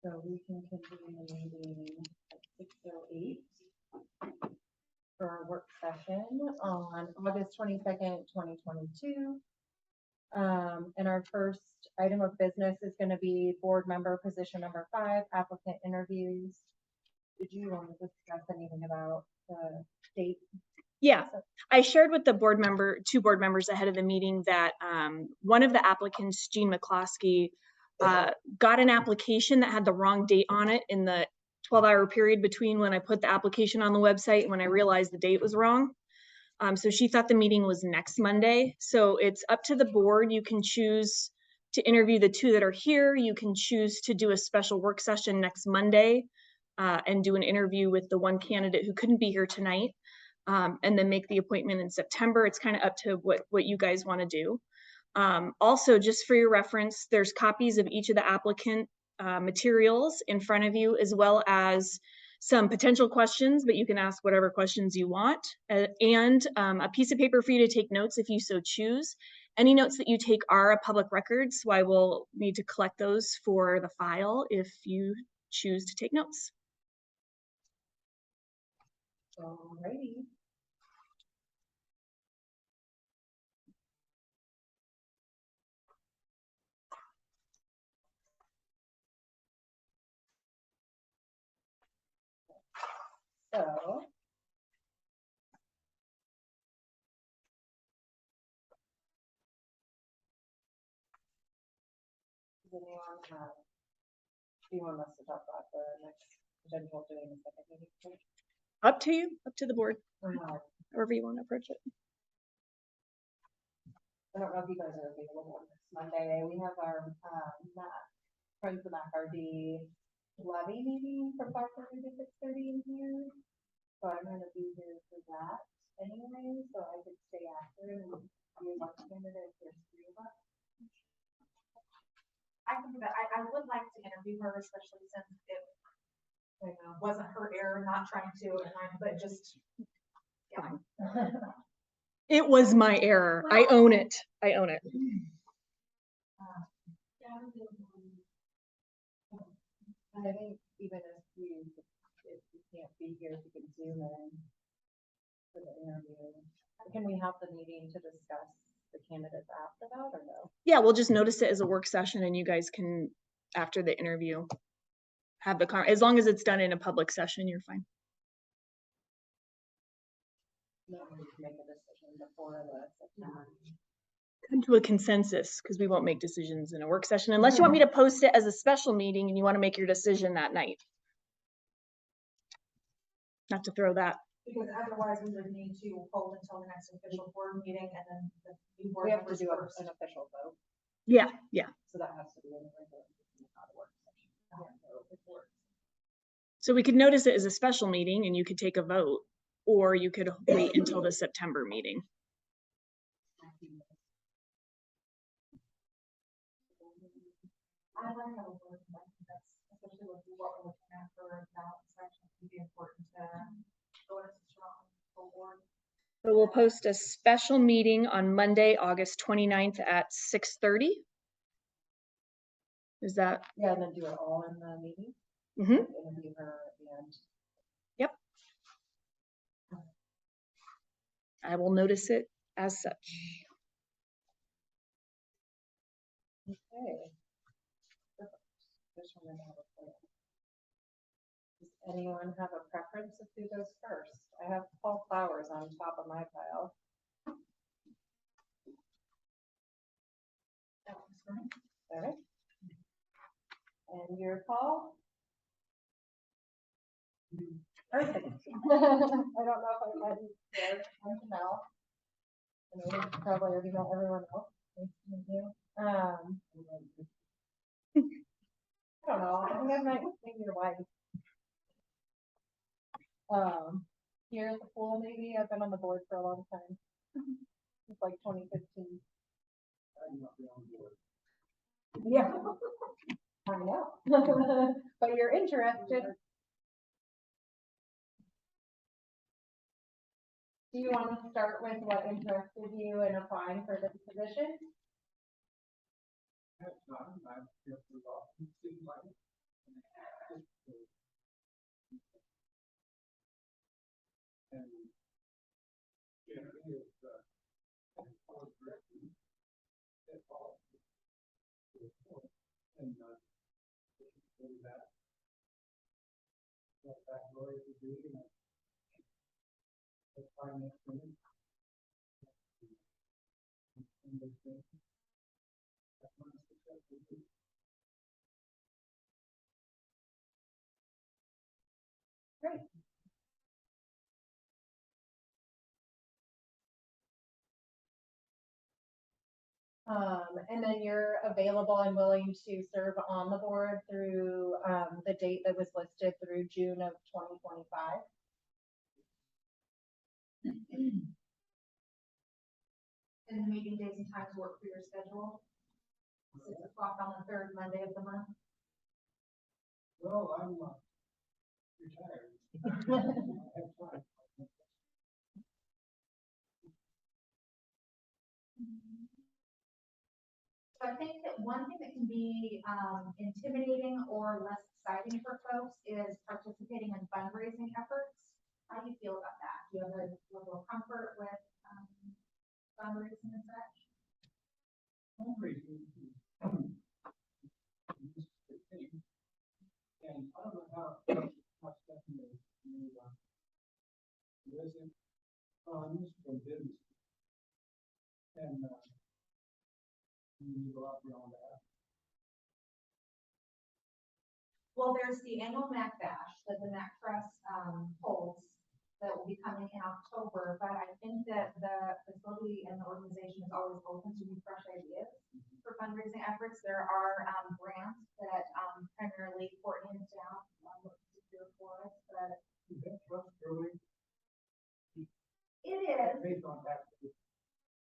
So we can continue the meeting at 6:08 for our work session on August 22nd, 2022. And our first item of business is going to be board member position number 5, applicant interviews. Did you want to discuss anything about the date? Yeah, I shared with the two board members ahead of the meeting that one of the applicants, Jean McCloskey, got an application that had the wrong date on it in the 12-hour period between when I put the application on the website and when I realized the date was wrong. So she thought the meeting was next Monday. So it's up to the board. You can choose to interview the 2 that are here. You can choose to do a special work session next Monday and do an interview with the 1 candidate who couldn't be here tonight. And then make the appointment in September. It's kind of up to what you guys want to do. Also, just for your reference, there's copies of each of the applicant materials in front of you, as well as some potential questions, but you can ask whatever questions you want, and a piece of paper for you to take notes if you so choose. Any notes that you take are a public record, so I will need to collect those for the file if you choose to take notes. Alrighty. So. Does anyone have, do you want us to talk about the next potential doing the second meeting? Up to you, up to the board, Or not? however you want to approach it. I don't know if you guys are available on this Monday. We have our Friends of MacRD levy meeting from 5:30 to 6:30 in here. So I'm gonna be here for that anyway, so I could stay after and be a lunch candidate if there's 3 of us. I can do that. I would like to interview her, especially since it wasn't her error not trying to, but just, yeah. It was my error. I own it. I own it. And I think even if you can't be here, you can Zoom in for the interview. Can we have the meeting to discuss the candidates after that or no? Yeah, we'll just notice it as a work session and you guys can, after the interview, have the as long as it's done in a public session, you're fine. No, we can make a decision before the September. Come to a consensus, because we won't make decisions in a work session unless you want me to post it as a special meeting and you want to make your decision that night. Not to throw that. Because otherwise we would need to hold until the next official board meeting and then the new board We have to members do first. an official vote, Yeah, yeah. so that has to be in the regular, not a work session. So we could notice it as a special meeting and you could take a vote, or you could wait until the September meeting. I like how we're working, I think that's, especially with what we're looking at for ballot inspections, it'd be important to go into strong full board. So we'll post a special meeting on Monday, August 29th at 6:30. Is that? Yeah, and then do it all in the meeting. Mm-hmm. Interview her at the end. Yep. I will notice it as such. Okay. Perfect. Just wanted to have a plan. Does anyone have a preference of who goes first? I have Paul Flowers on top of my pile. That was for me. All right. And you're Paul? Perfect. I don't know if I had you there until now. I know probably already know everyone else. Nice to meet you. I don't know. I think I might meet your wife. Here at the pool, maybe. I've been on the board for a long time. It's like 2015. Yeah. I know. But you're interested. Do you want to start with what interested you in applying for this position? Great. And then you're available and willing to serve on the board through, the date that was listed through June of 2025. And the meeting days and times work for your schedule? 6 o'clock on the third Monday of the month? Well, I'm retired. I have time. So I think that one thing that can be intimidating or less exciting for folks is participating in fundraising efforts. How do you feel about that? Do you have a level of comfort with fundraising and such? Fundraising is a thing. And I don't know how Stephanie resident funds from business. And you go out beyond that. Well, there's the annual MAC Bash that the MAC Trust holds that will be coming in October, but I think that the facility and the organization is always open to new fresh ideas for fundraising efforts. There are grants that primarily for in town secure for us, but Is that trust growing? it is. Based on taxes,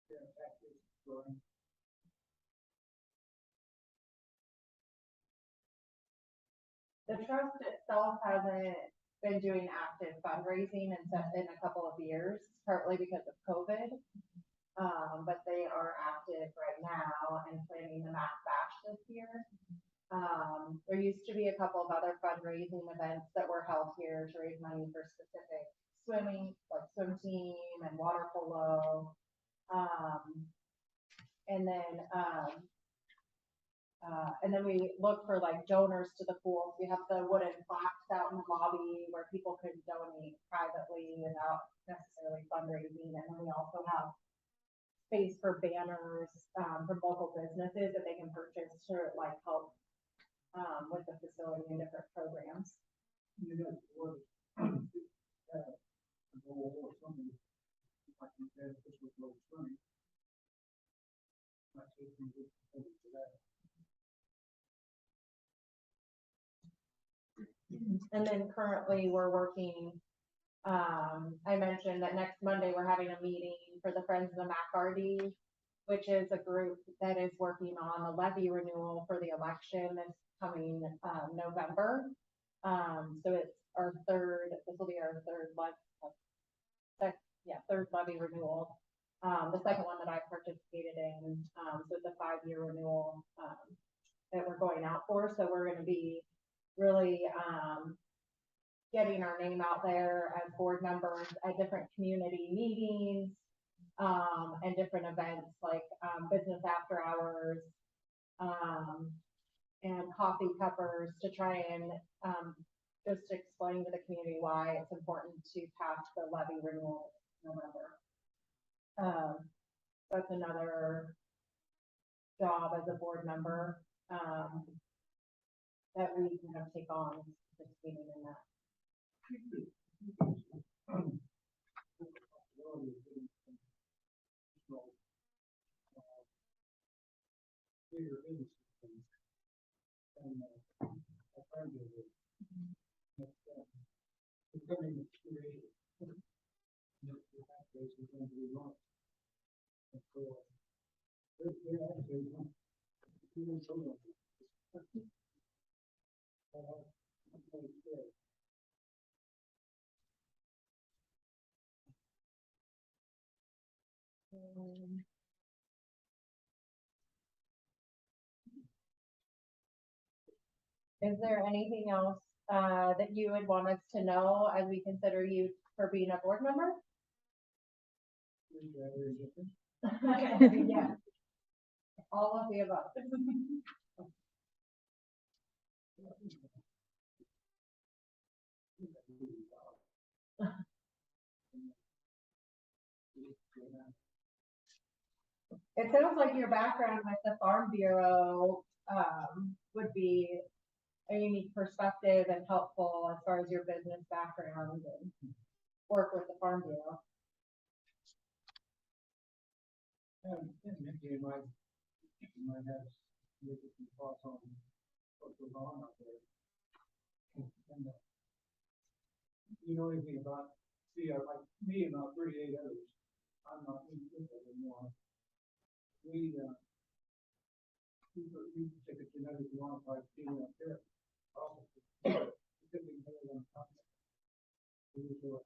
taxes growing. The trust itself hasn't been doing active fundraising in a couple of years, partly because of COVID. But they are active right now and planning the MAC Bash this year. There used to be a couple of other fundraising events that were held here to raise money for specific swimming, like swim team and water polo. And then we look for like donors to the pools. We have the wooden plaques out in the lobby where people could donate privately without necessarily fundraising. And then we also have space for banners from local businesses that they can purchase to like help with the facility and different programs. You know, or a goal or something, like you said, this was low swimming. Might take some good things to that. And then currently we're working, I mentioned that next Monday we're having a meeting for the Friends of the MacRD, which is a group that is working on the levy renewal for the election that's coming November. So it's our this will be our third levy renewal. The second one that I participated in, so it's a 5-year renewal that we're going out for. So we're going to be really getting our name out there as board members at different community meetings and different events like business after hours and coffee cuppers to try and just explain to the community why it's important to pass the levy renewal in November. That's another job as a board member that we kind of take on participating in that. Bigger industries. And I find it becoming creative. The pathways are going to be launched. And so they're actually even so much. Is there anything else that you would want us to know as we consider you for being a board member? Yeah. All of the above. It sounds like your background with the Farm Bureau, would be a unique perspective and helpful as far as your business background and work with the Farm Bureau. And Mickey might have some thoughts on what goes on out there. And, you know anything about, like me and about 38 others, I'm not in it anymore. We take a genetic modified gene up there.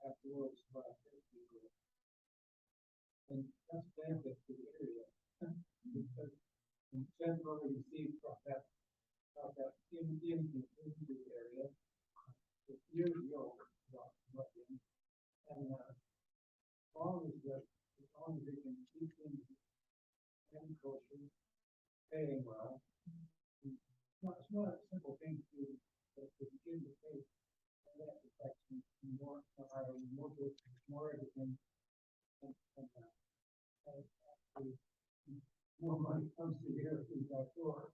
Afterwards, and that's benefit to the area. Because generally you see that in the area, years ago, and as long as they can keep in agriculture paying well, it's not a simple thing to do, but to begin to pay that protection more everything, and actually more money comes to the area through that door.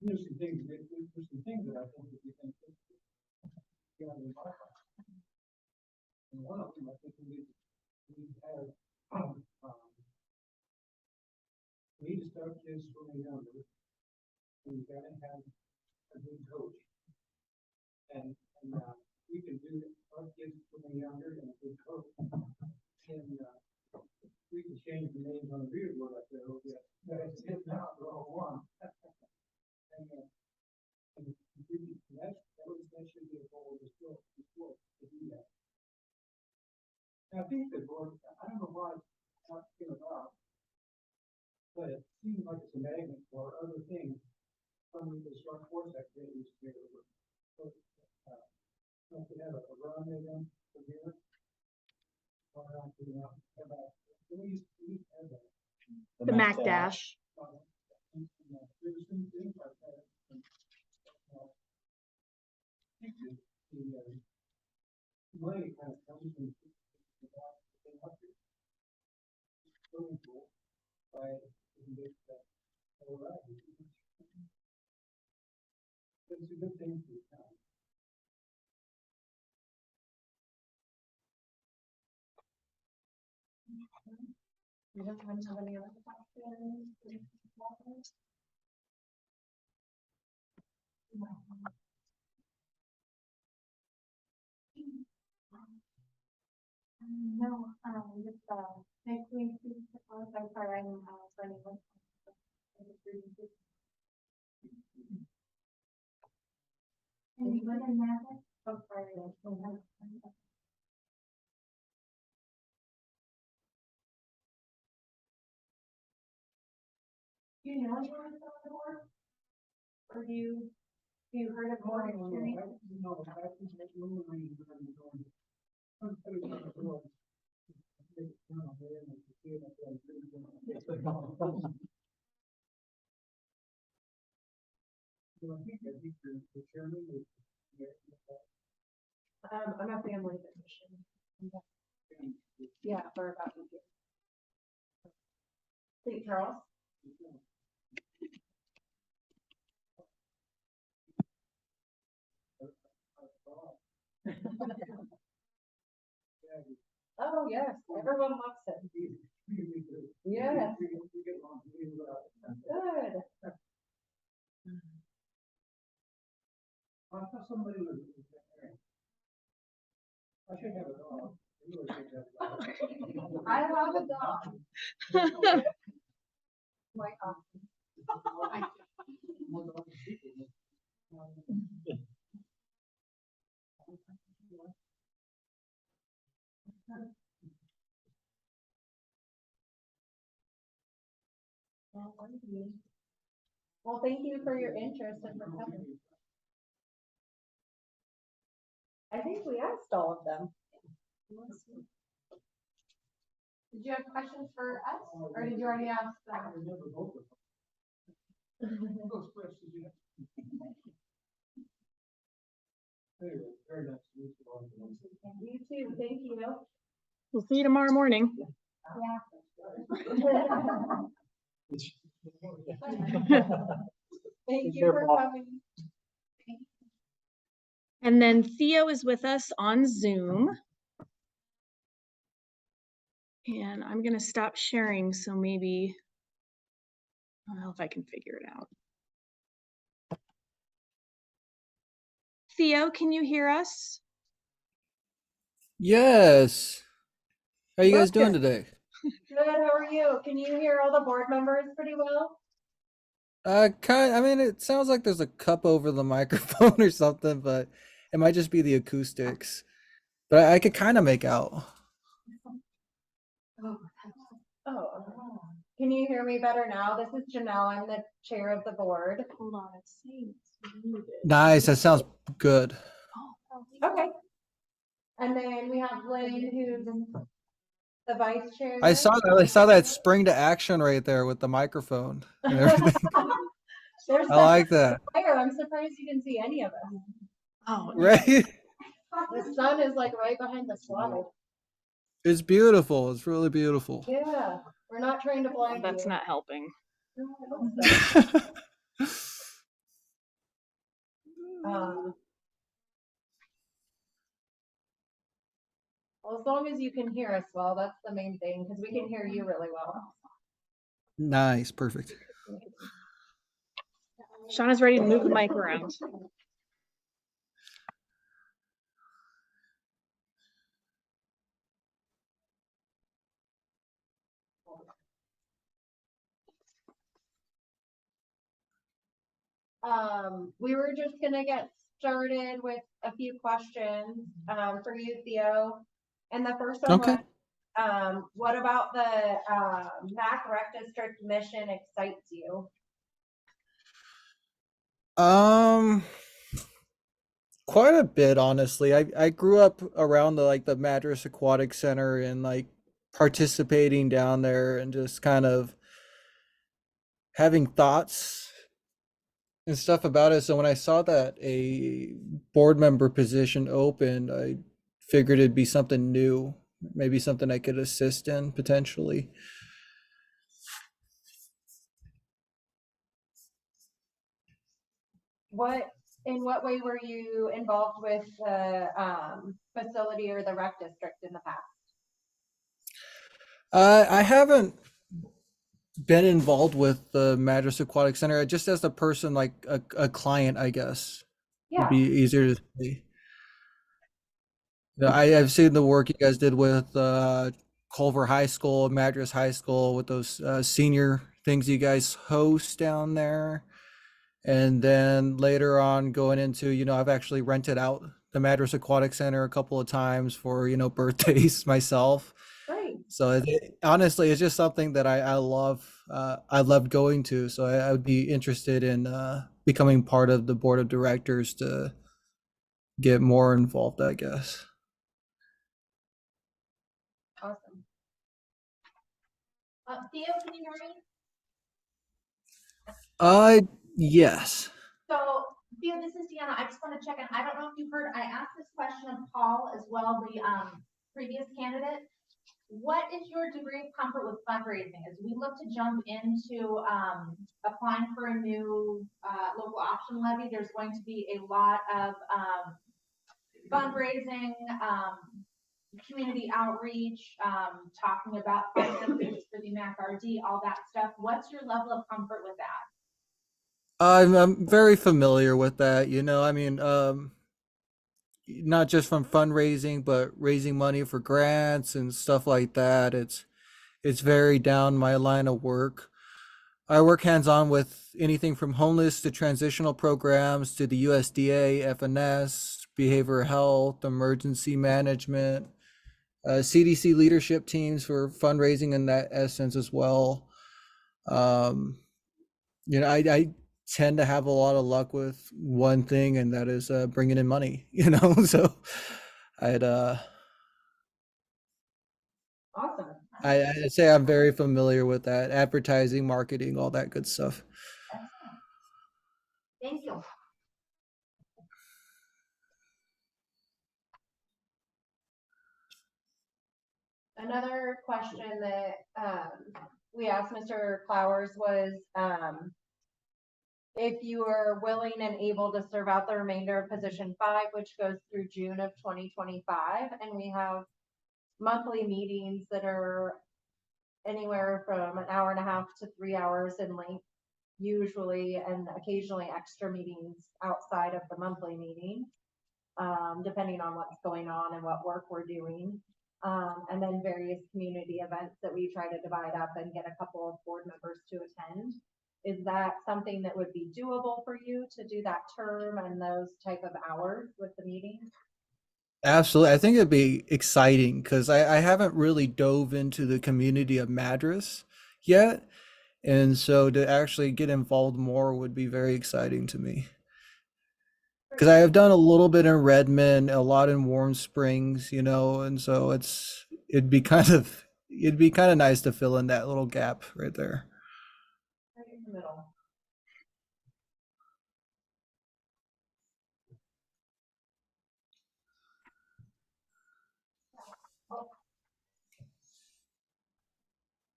There's some things that I think that we can fix. And one of them, I think we need to start kids from younger. We gotta have a good coach. And we can do our kids from younger and a good coach. And we can change the names on the reader board up there. Okay. That's it now, we're all one. And that should be a goal to still to do that. And I think the board, I don't know why it's not came about, but it seems like it's a magnet for other things from the short course activities to be able to work. So, we have a run in them from here. Or we used to have that. The Mac Dash. There's some things like that. The money kind of comes from swimming pool by all right. It's a good thing for the town. You don't have any other questions? No, just, next week, I'm sorry, I'm, running with. And you live in Napa? Oh, sorry. Do you know anyone that's on the board? Or do you heard of more experience? No, I think that's one of the reasons that I'm going. I'm putting on the board. I think the chairman is. I'm a family physician. Yeah, for about a year. St. Charles. Oh, yes, everyone loves it. Yes. Good. I thought somebody was. I should have a dog. I love a dog. My awesome. Well, thank you for your interest and for coming. I think we asked all of them. Did you have questions for us, or did you already ask them? Anyway, very nice to meet you all. You too, thank you. We'll see you tomorrow morning. Yeah. Thank you for coming. And then Theo is with us on Zoom. And I'm gonna stop sharing, so maybe, I don't know if I can figure it out. Theo, can you hear us? Yes. How you guys doing Good. today? Good, how are you? Can you hear all the board members pretty well? I mean, it sounds like there's a cup over the microphone or something, but it might just be the acoustics. But I could kind of make out. Oh, can you hear me better now? This is Janelle. I'm the chair of the board. Hold on, it's saying it's muted. Nice. That sounds good. Okay. And then we have Lynn, who's the vice chair. I saw that spring to action right there with the microphone and everything. There's I like that. fire. I'm surprised you didn't see any of us. Oh, Right? The sun is like right behind the slide. It's beautiful. It's really beautiful. Yeah, we're not trying to blind you. that's not helping. Um, well, as long as you can hear us well, that's the main thing, because we can hear you really well. Nice. Perfect. Shauna's ready to move the mic around. We were just gonna get started with a few questions, for you, Theo. And the first one Okay. was, what about the, MAC Rec District mission excites you? Quite a bit, honestly. I grew up around the Madras Aquatic Center and like participating down there and just kind of having thoughts and stuff about it. So when I saw that a board member position opened, I figured it'd be something new, maybe something I could assist in potentially. In what way were you involved with the, facility or the rec district in the past? I haven't been involved with the Madras Aquatic Center just as a person, like a client, I guess. Would Yeah, be easier to say. Yeah, I've seen the work you guys did with Culver High School, Madras High School, with those senior things you guys host down there. And then later on going into, I've actually rented out the Madras Aquatic Center a couple of times for, birthdays myself. great. So honestly, it's just something that I love. I love going to. So I would be interested in becoming part of the board of directors to get more involved, I guess. Awesome. Theo, can you hear me? Yes. So, Theo, this is Deanna. I just want to check in. I don't know if you heard, I asked this question of Paul as well, the previous candidate. What is your degree of comfort with fundraising? As we look to jump into applying for a new local option levy, there's going to be a lot of fundraising, community outreach, talking about finances for the MACRD, all that stuff. What's your level of comfort with that? I'm very familiar with that, I mean, not just from fundraising, but raising money for grants and stuff like that. It's very down my line of work. I work hands-on with anything from homeless to transitional programs to the USDA, FNS, behavioral health, emergency management, CDC leadership teams for fundraising in that essence as well. I tend to have a lot of luck with one thing, and that is bringing in money, so I'd Awesome. I'd say I'm very familiar with that, advertising, marketing, all that good stuff. Thank you. Another question that, we asked Mr. Clowers was, if you are willing and able to serve out the remainder of position 5, which goes through June of 2025, and we have monthly meetings that are anywhere from an hour and a half to 3 hours in length, usually, and occasionally extra meetings outside of the monthly meeting, depending on what's going on and what work we're doing. And then various community events that we try to divide up and get a couple of board members to attend. Is that something that would be doable for you to do that term and those type of hours with the meetings? Absolutely. I think it'd be exciting because I haven't really dove into the community of Madras yet. And so to actually get involved more would be very exciting to me. Because I have done a little bit in Redmond, a lot in Warm Springs, and so it'd be kind of nice to fill in that little gap right there. Right in the middle.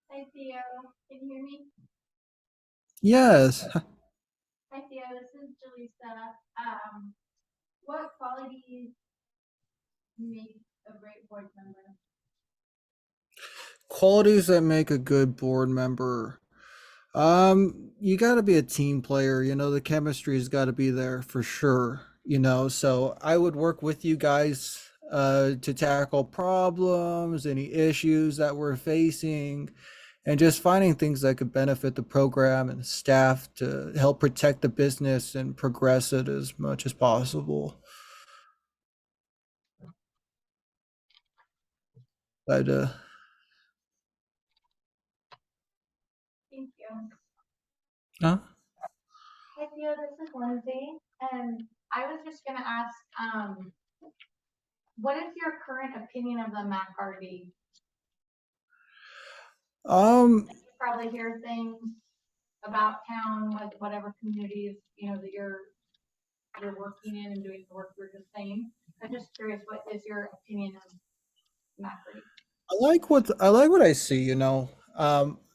Hi Theo, can you hear me? Yes. Hi Theo, this is Jaleesa. What qualities make a great board member? Qualities that make a good board member. You got to be a team player, the chemistry's got to be there for sure, so I would work with you guys to tackle problems, any issues that we're facing, and just finding things that could benefit the program and staff to help protect the business and progress it as much as possible. But Thank you. huh? Hi Theo, this is Lindsay, and I was just gonna ask, what is your current opinion of the MacRD? Um, You probably hear things about town, like whatever communities, that you're working in and doing the work you're just saying. I'm just curious, what is your opinion of MacRD? I like what I see,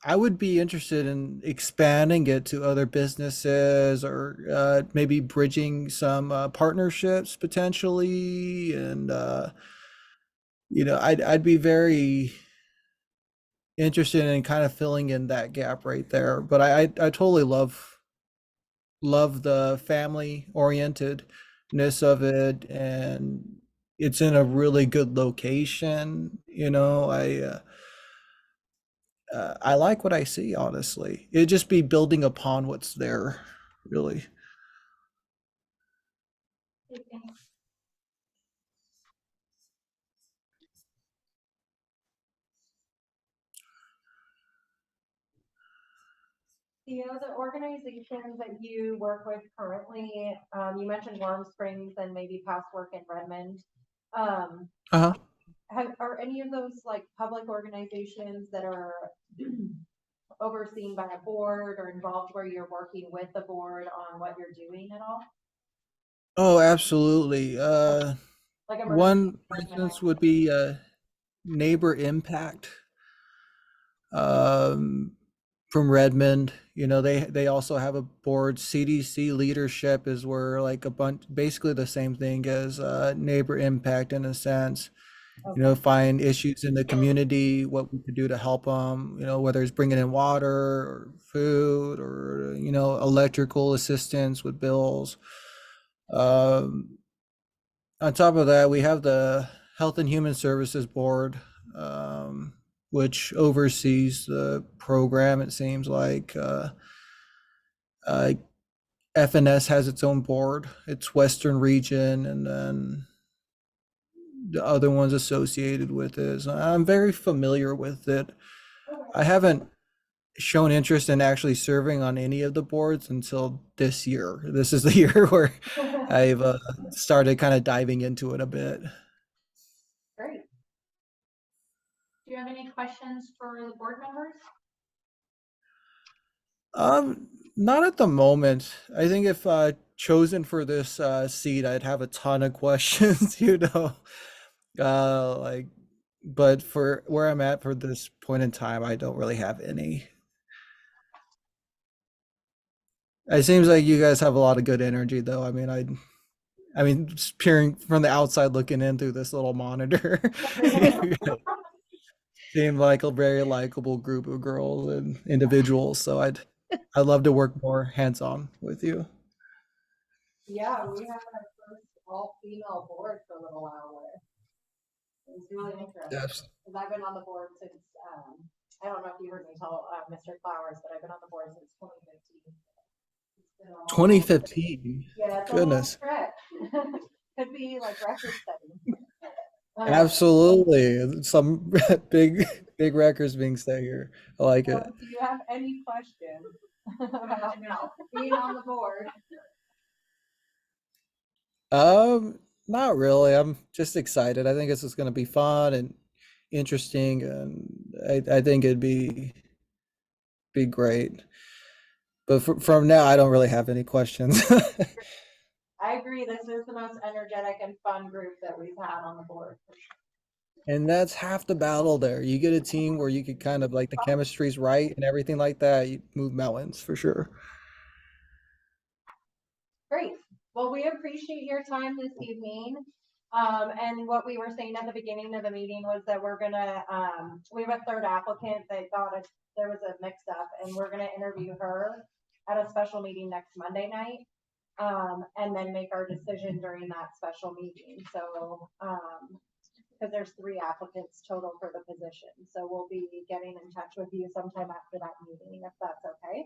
I would be interested in expanding it to other businesses or maybe bridging some partnerships potentially. And I'd be very interested in kind of filling in that gap right there. But I totally love the family orientedness of it, and it's in a really good location. I like what I see, honestly. It'd just be building upon what's there, really. Okay, thanks. The organizations that you work with currently, you mentioned Warm Springs and maybe past work in Redmond. Uh-huh. Are any of those like public organizations that are overseen by a board or involved where you're working with the board on what you're doing at all? Oh, absolutely. Like emergency One management? instance would be Neighbor Impact um, from Redmond. They also have a board. CDC leadership is where like a bunch, basically the same thing as Neighbor Impact in a sense. Find issues in the community, what we could do to help them, whether it's bringing in water or food or, electrical assistance with bills. On top of that, we have the Health and Human Services Board, which oversees the program, it seems like. FNS has its own board, it's Western Region, and then the other ones associated with it. So I'm very familiar with it. I haven't shown interest in actually serving on any of the boards until this year. This is the year where I've started kind of diving into it a bit. Great. Do you have any questions for the board members? Not at the moment. I think if chosen for this seat, I'd have a ton of questions, like but for where I'm at for this point in time, I don't really have any. It seems like you guys have a lot of good energy, though. I mean, just peering from the outside looking in through this little monitor, you seem like a very likable group of girls and individuals. So I'd love to work more hands-on with you. Yeah, we had our first all-female board for a little while there. It was really interesting, Yes. because I've been on the board since, I don't know if you heard me tell, Mr. Flowers, but I've been on the board since 2015. It's been a long- 2015. Yeah, it's a long Goodness. stretch. Could be like record setting. Absolutely. Some big records being set here. I like it. Do you have any questions about being on the board? Not really. I'm just excited. I think this is going to be fun and interesting, and I think it'd be great. But from now, I don't really have any questions. I agree, this is the most energetic and fun group that we've had on the board. And that's half the battle there. You get a team where you could kind of like the chemistry's right and everything like that, you move mountains for sure. Great. Well, we appreciate your time this evening. And what we were saying at the beginning of the meeting was that we're gonna, we have a third applicant that there was a mix up, and we're gonna interview her at a special meeting next Monday night. And then make our decision during that special meeting. So, because there's 3 applicants total for the position. So we'll be getting in touch with you sometime after that meeting, if that's okay.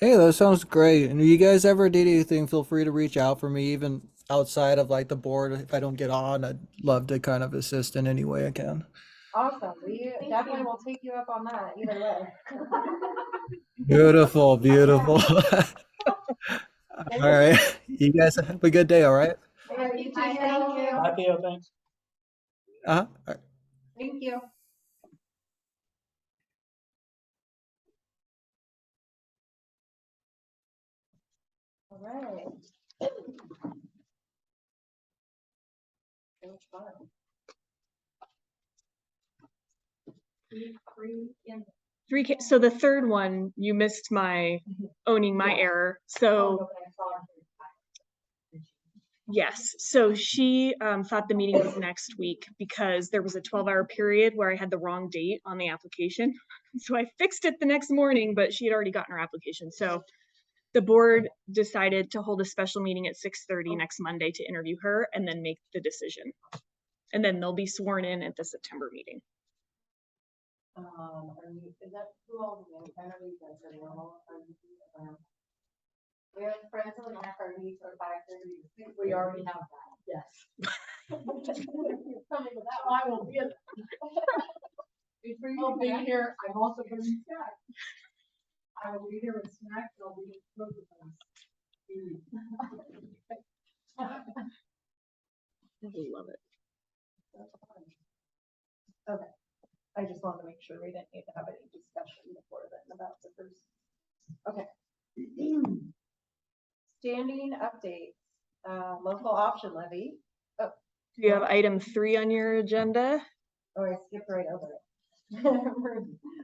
Hey, that sounds great. And if you guys ever need anything, feel free to reach out for me, even outside of like the board. If I don't get on, I'd love to kind of assist in any way I can. Awesome. We definitely will take you up on that either way. Beautiful, beautiful. All right. You guys have a good day, all right? Yeah, you too. Thank Thank you. Bye, Theo, thanks. Uh-huh. All right. Thank you. All right. So much fun. 3 so the third one, you missed my owning my error. So yes, so she thought the meeting was next week because there was a 12-hour period where I had the wrong date on the application. So I fixed it the next morning, but she had already gotten her application. So the board decided to hold a special meeting at 6:30 next Monday to interview her and then make the decision. And then they'll be sworn in at the September meeting. Is that who all the names? I know you guys are normal. We have friends on FRD for 5:30. We already have that. Yes. Coming with that. I will be. I'll be here. I'm also going to be snack. I will be here with snacks. I'll be with I love it. Okay. I just wanted to make sure we didn't need to have any discussion before then about the first. Okay. Standing updates, local option levy. Do you have item 3 on your agenda? Oh, I skipped right over it.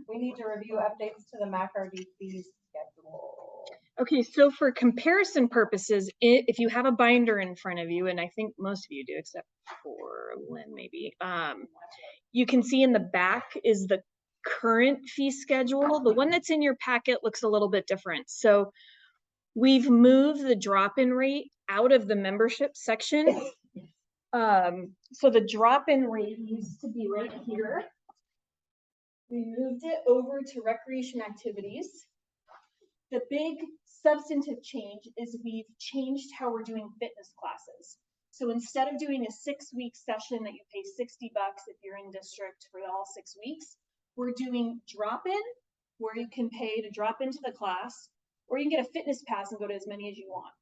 We need to review updates to the MACRD fees schedule. Okay, so for comparison purposes, if you have a binder in front of you, and I think most of you do, except for Lynn maybe, you can see in the back is the current fee schedule. The one that's in your packet looks a little bit different. So we've moved the drop-in rate out of the membership section. So the drop-in rate used to be right here. We moved it over to recreation activities. The big substantive change is we've changed how we're doing fitness classes. So instead of doing a 6-week session that you pay $60 if you're in district for all 6 weeks, we're doing drop-in, where you can pay to drop into the class, or you can get a fitness pass and go to as many as you want.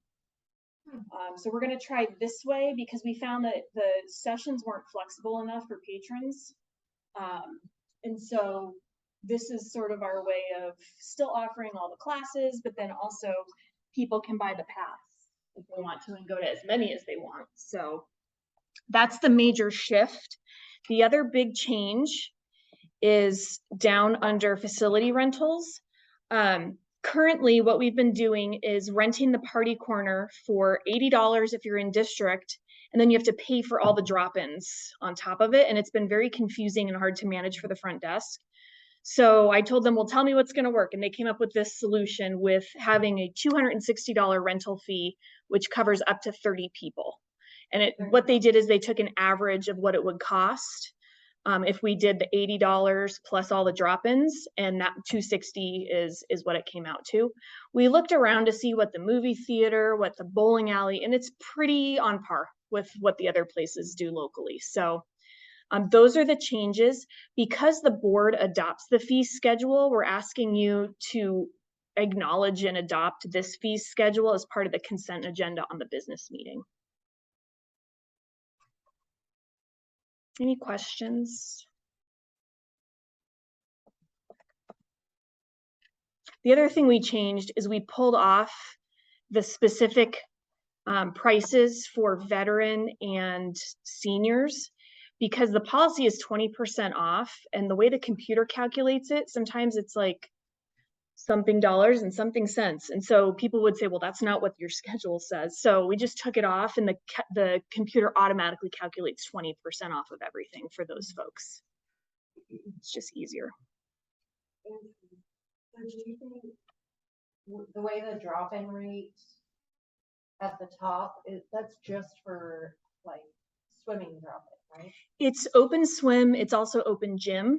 So we're going to try this way because we found that the sessions weren't flexible enough for patrons. And so this is sort of our way of still offering all the classes, but then also people can buy the pass if they want to and go to as many as they want. So that's the major shift. The other big change is down under facility rentals. Currently, what we've been doing is renting the party corner for $80 if you're in district, and then you have to pay for all the drop-ins on top of it. And it's been very confusing and hard to manage for the front desk. So I told them, well, tell me what's going to work. And they came up with this solution with having a $260 rental fee, which covers up to 30 people. And what they did is they took an average of what it would cost if we did the $80 plus all the drop-ins, and that $260 is what it came out to. We looked around to see what the movie theater, what the bowling alley, and it's pretty on par with what the other places do locally. So those are the changes. Because the board adopts the fee schedule, we're asking you to acknowledge and adopt this fee schedule as part of the consent agenda on the business meeting. Any questions? The other thing we changed is we pulled off the specific prices for veteran and seniors, because the policy is 20% off, and the way the computer calculates it, sometimes it's like something dollars and something cents. And so people would say, well, that's not what your schedule says. So we just took it off, and the computer automatically calculates 20% off of everything for those folks. It's just easier. So do you think the way the drop-in rate at the top that's just for like swimming drop-in, right? It's open swim. It's also open gym.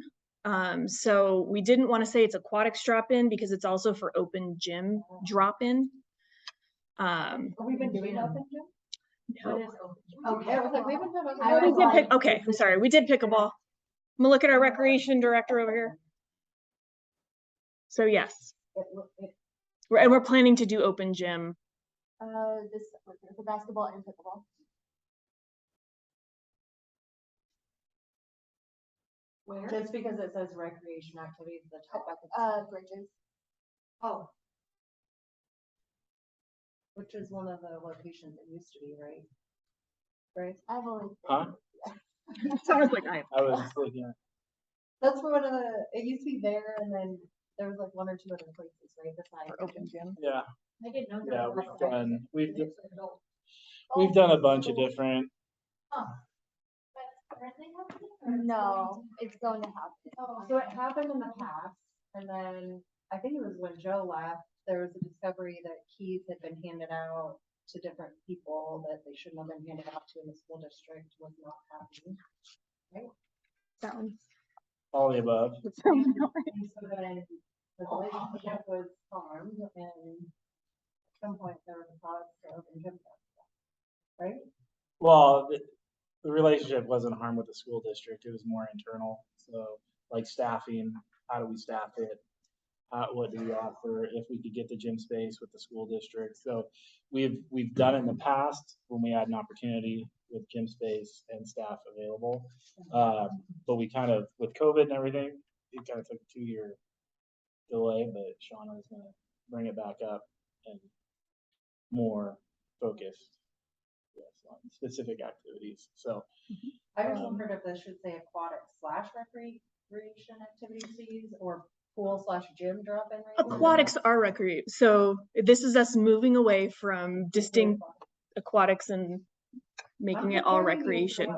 So we didn't want to say it's aquatics drop-in because it's also for open gym drop-in. Have we been doing open gym? No. Okay, I was like, we've been doing open We gym. did okay, I'm sorry. We did pickleball. I'm gonna look at our recreation director over here. So yes, we're planning to do open gym. This, for basketball and pickleball. Where? Just because it says recreation activities at the top. I could- Bridges. Oh. Which is one of the locations it used to be, right? Right? I've only. Huh? Sounds like I. I was looking at, That's one of the, it used to be there and then there was like one or two other places, right? Besides Open gym. yeah, I didn't know. yeah, we've Oh, done a bunch of different, No, it's going to happen. So it happened in the past, and then I think it was when Joe left, there was a discovery that keys had been handed out to different people that they shouldn't have been handed out to in the school district, was not happening. That one. all the above. And so then the relationship was harmed, and at some point there was a cause to open gym. Right? Well, the relationship wasn't harmed with the school district, it was more internal, so like staffing, how do we staff it? What do we offer if we could get the gym space with the school district? So we've done it in the past when we had an opportunity with gym space and staff available. But we kind of, with COVID and everything, it kind of took a 2-year delay, but Shauna is gonna bring it back up and more focused, yes, on specific activities. So I just wondered if this should say aquatic / recreation activities fees or pool / gym drop-in rates. Aquatics are recreation. So this is us moving away from distinct aquatics and making it all recreation.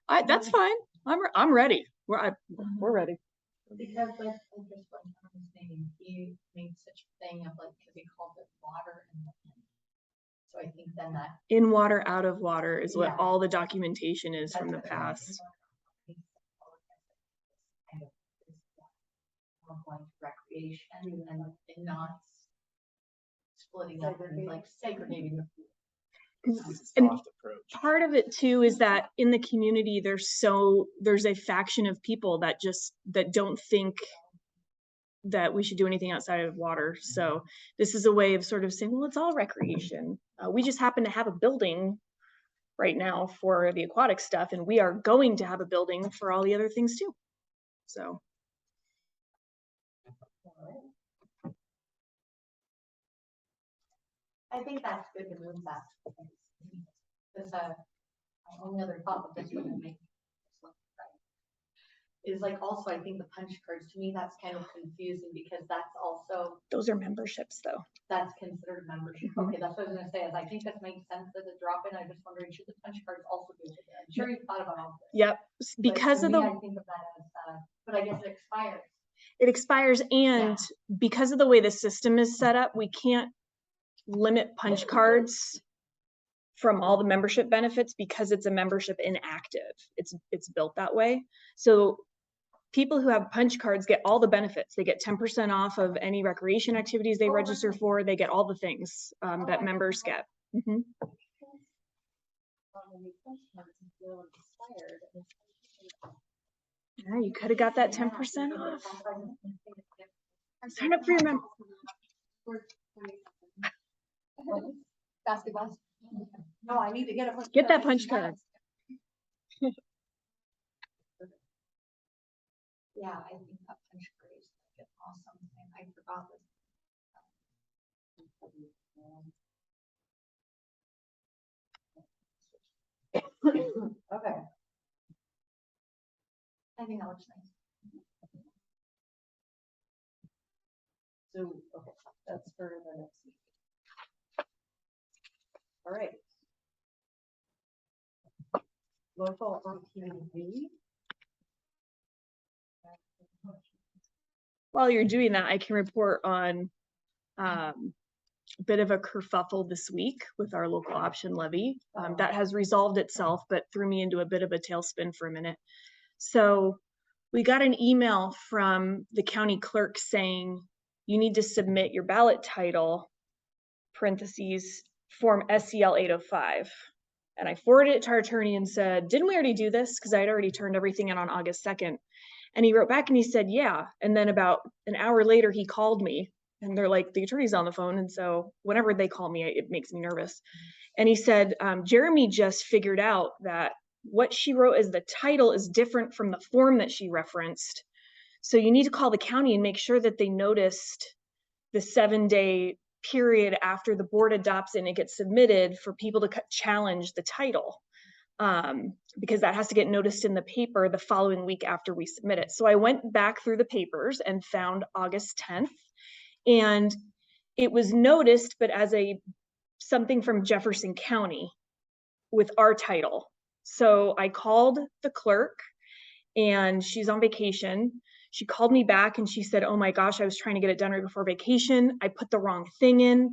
That's fine. I'm ready. We're ready. Because like, I'm just like, I'm saying, he made such a thing of like, cause he called it water and. So I think then that. In water, out of water is what Yeah. all the documentation is from the that's what I'm past. kind of is like recreation and not splitting up and like segregating the. And soft approach. part of it too is that in the community, there's a faction of people that don't think that we should do anything outside of water. So this is a way of sort of saying, well, it's all recreation. We just happen to have a building right now for the aquatic stuff, and we are going to have a building for all the other things too. So. I think that's good to move that. There's only other thought that this would make. is like also, I think the punch cards, to me, that's kind of confusing because that's also, Those are memberships though. that's considered membership. Mhm. Okay, that's what I was gonna say, is I think this makes sense as a drop in. I'm just wondering, should the punch cards also be with it? I'm sure you've thought about all this. Yep, but because to of me, the, I think of that as, but I guess it expires. it expires and because of the way the system is set up, we can't limit punch cards from all the membership benefits because it's a membership inactive. It's built that way. So people who have punch cards get all the benefits. They get 10% off of any recreation activities they Oh, register really? for. They get all the things Oh, I that didn't members know get. Mhm. Yeah, you could have got that 10% off. Sign up for your member. Basketball. No, I need to get a. Get that punch card. Yeah, I think that punch card is like an awesome thing. I forgot this. Okay, I think that looks nice. so, okay, that's for the next week. All right. Local opportunity. While you're doing that, I can report on a bit of a kerfuffle this week with our local option levy. That has resolved itself, but threw me into a bit of a tailspin for a minute. So we got an email from the county clerk saying you need to submit your ballot title, parentheses, form SCL 805. And I forwarded it to our attorney and said, didn't we already do this? Because I had already turned everything in on August 2nd. And he wrote back and he said, yeah. And then about an hour later, he called me and they're like, the attorney's on the phone. And so whenever they call me, it makes me nervous. And he said, Jeremy just figured out that what she wrote as the title is different from the form that she referenced. So you need to call the county and make sure that they noticed the 7-day period after the board adopts it and it gets submitted for people to challenge the title. Because that has to get noticed in the paper the following week after we submit it. So I went back through the papers and found August 10th, and it was noticed, but as something from Jefferson County with our title. So I called the clerk and she's on vacation. She called me back and she said, oh my gosh, I was trying to get it done right before vacation. I put the wrong thing in.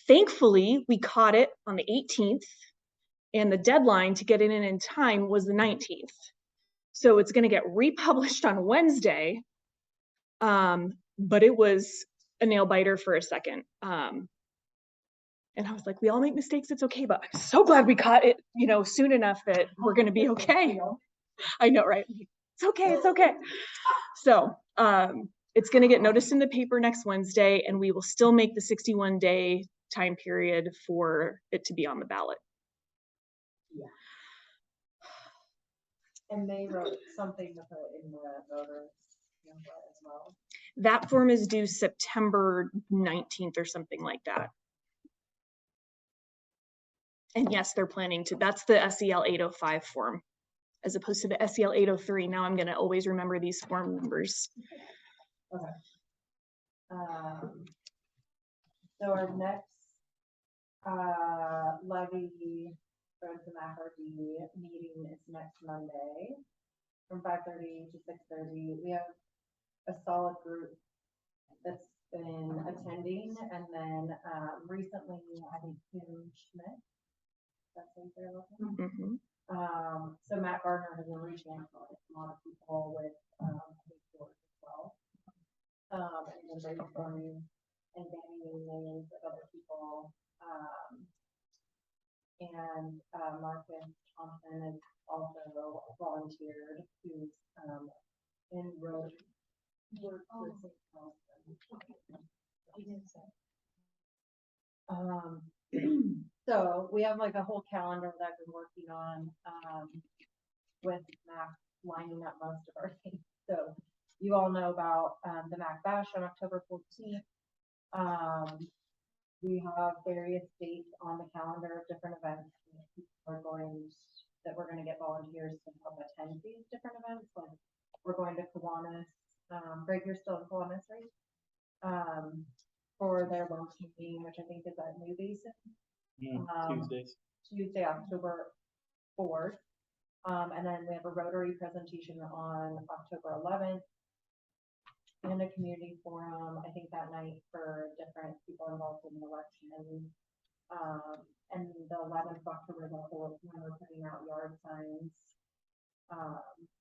Thankfully, we caught it on the 18th. And the deadline to get it in time was the 19th. So it's going to get republished on Wednesday. But it was a nail biter for a second. And I was like, we all make mistakes. It's okay. But I'm so glad we caught it, soon enough that we're going to be okay. I know, right? It's okay. It's okay. So it's going to get noticed in the paper next Wednesday, and we will still make the 61-day time period for it to be on the ballot. And they wrote something to put in the voter as well. That form is due September 19th or something like that. And yes, they're planning to, that's the SEL 805 form, as opposed to the SEL 803. Now I'm going to always remember these form numbers. Okay. So our next levy for the MACRD meeting is next Monday from 5:30 to 6:30. We have a solid group that's been attending, and then recently I think Kim Schmidt. That's what they're looking. Mm-hmm. So Matt Gardner has been reaching out to a lot of people with George as well. And then brainstorming and banning names of other people. And Marcus Thompson has also volunteered, who's in road work for St. So we have like a whole calendar that I've been working on with Mac lining up most of our things. So you all know about the Mac Bash on October 14th. We have various dates on the calendar of different events that people are going that we're gonna get volunteers to help attend these different events, like, we're going to Kiwanis, Greg, you're still in Kiwanis, right? For their launch meeting, which I think is at New Basin, Tuesdays. Tuesday, October 4th. And then we have a Rotary presentation on October 11th. And a community forum, I think that night for different people involved in the election. And the 11th of October, the whole, when we're putting out yard signs.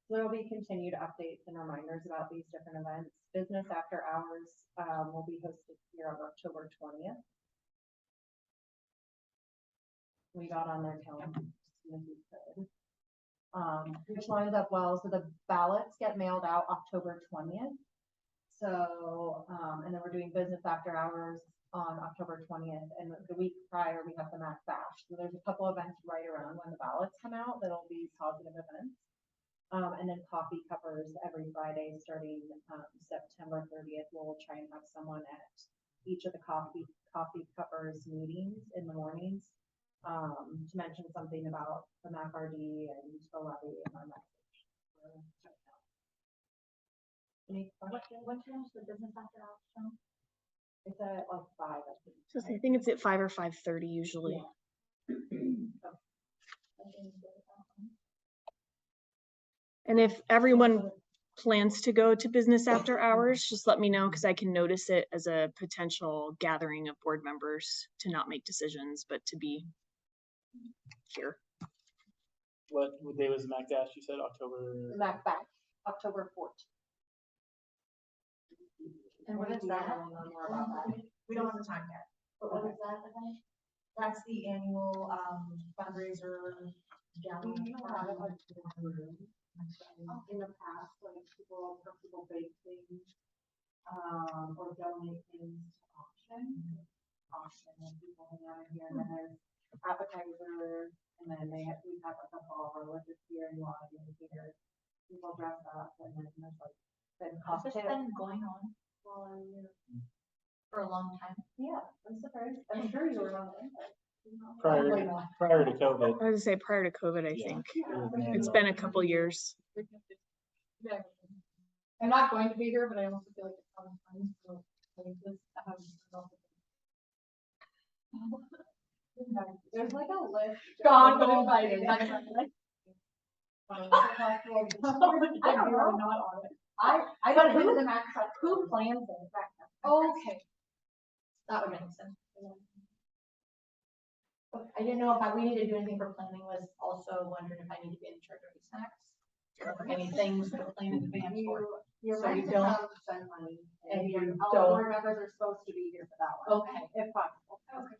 So there'll be continued updates and reminders about these different events. Business after hours, will be hosted here on October 20th. We got on their calendar as soon as we could. Which lines up well, so the ballots get mailed out October 20th. So, and then we're doing business after hours on October 20th, and the week prior, we have the Mac Bash. So there's a couple events right around when the ballots come out that'll be positive events. And then coffee covers every Friday, starting, September 30th. We'll try and have someone at each of the coffee covers meetings in the mornings, to mention something about the MacRD and the levy and our message. Any questions? What time's the business after hours show? It's at like 5, I think. So I think it's at 5 or 5:30 usually. And if everyone plans to go to business after hours, just let me know, because I can notice it as a potential gathering of board members to not make decisions, but to be here. What day was the Mac Dash? You said October. Mac Bash, October 4th. And what is We that? don't know more about that. We don't have the time yet. But what is that about? That's the annual, fundraiser gathering. In the past, like people bake things, or donate things to auction, and people hang out in here, and then there's appetizer, and then we've had like a ball religious here, and wine in here, people dress up, and then there's like, then Has this cocktails. been going on for a long time? Yeah, I'm surprised, I'm sure you were on there. Prior to COVID. I would say prior to COVID, I Yeah. think. It was an It's annual. been a couple years. I'm not going to be here, but I also feel like it's on time, so like this, There's like a list. God, but invited. I don't know. Not on it. I don't know the max, like, who plans it? Okay. That would make sense. I didn't know if we need to do anything for planning, was also wondering if I need to be in charge of any snacks. Or any things to plan in advance for. You're So right you to don't- come spend money, and and you all don't- board members are supposed to be here for that one. Okay. If possible. Okay.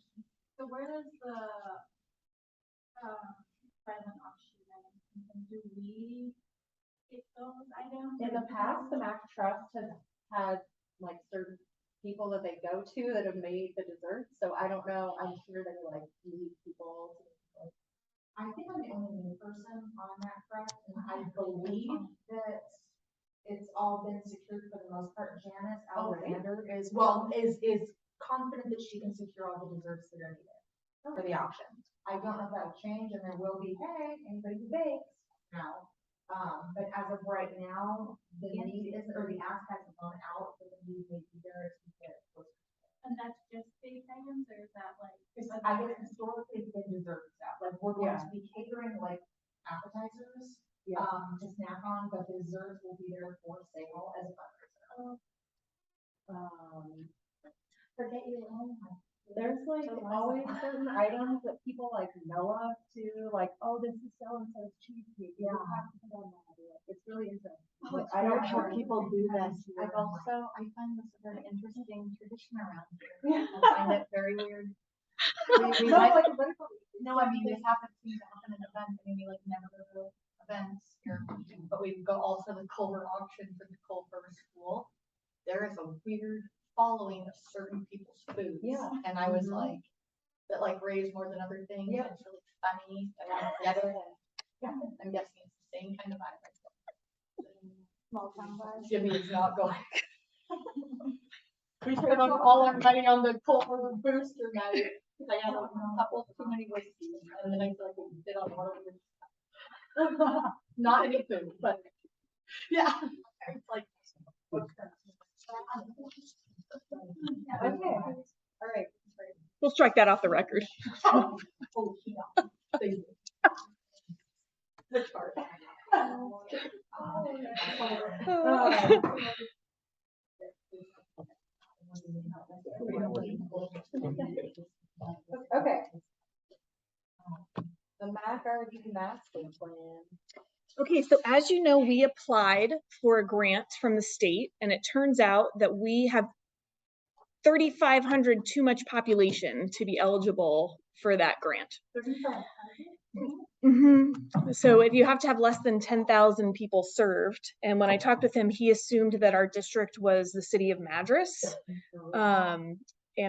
So where does the, present auction, do we get those items? In the past, the Mac Trust has had like certain people that they go to that have made the desserts, so I don't know, I'm sure they like need people. I think I'm the only new person on that front, and I believe that it's all been secured for the most part. Janice Oh, really? Alexander is confident that she can secure all the desserts that are needed for the auction. I don't know if that'll change, and there will be, hey, anybody who bakes now. But as of right now, the need is, or the ask hasn't gone out, but the need may be there to get those. And that's just baked items, or is that like? I guess historically it's been dessert stuff, like we're going to be catering like appetizers, to snack on, but desserts will be there for sale as a fundraiser. Forget your own. There's like always certain items that people like know of too, like, oh, this is so-and-so's cheesecake, you don't have to put on that. It's really interesting. Oh, it's I don't weird know how people do this. I find this a very interesting tradition around here. I find it very weird. We No, like- like, No, I mean, this happens to happen in events, I mean, we like never go to events here, but we go also to the Culver auction for the Culver school. There is a weird following of certain people's foods. Yeah. And I was Mhm. like, that like raise more than other things, Yeah. it's really funny, and I get it. Yeah, I'm guessing it's the same kind of vibe. Small town vibe. Jimmy is not going. We spent all our money on the Culver booster night, because I had a couple too many whiskeys, and then I feel like we did on one of them. Not any food, but yeah. It's like. Okay, all right. We'll strike that off the record. Oh, yeah. Thank you. Which part? Okay. The MAC-RD master plan. Okay, so as you know, we applied for a grant from the state, and it turns out that we have 3,500 too much population to be eligible for that grant. So if you have to have less than 10,000 people served, and when I talked with him, he assumed that our district was the city of Madras, and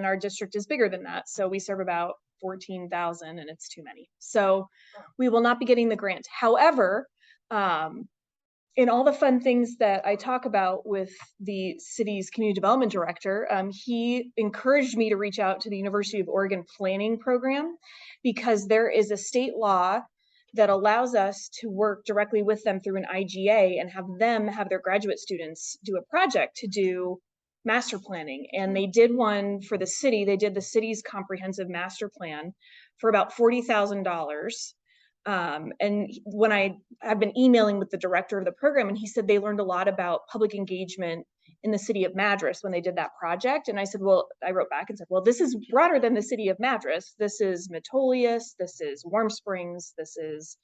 our district is bigger than that. So we serve about 14,000, and it's too many. So we will not be getting the grant. However, in all the fun things that I talk about with the city's community development director, he encouraged me to reach out to the University of Oregon planning program, because there is a state law that allows us to work directly with them through an IGA and have them have their graduate students do a project to do master planning. And they did one for the city. They did the city's comprehensive master plan for about $40,000. And when I have been emailing with the director of the program, and he said they learned a lot about public engagement in the city of Madras when they did that project. And I said, well, I wrote back and said, well, this is broader than the city of Madras. This is Metolius, this is Warm Springs, this is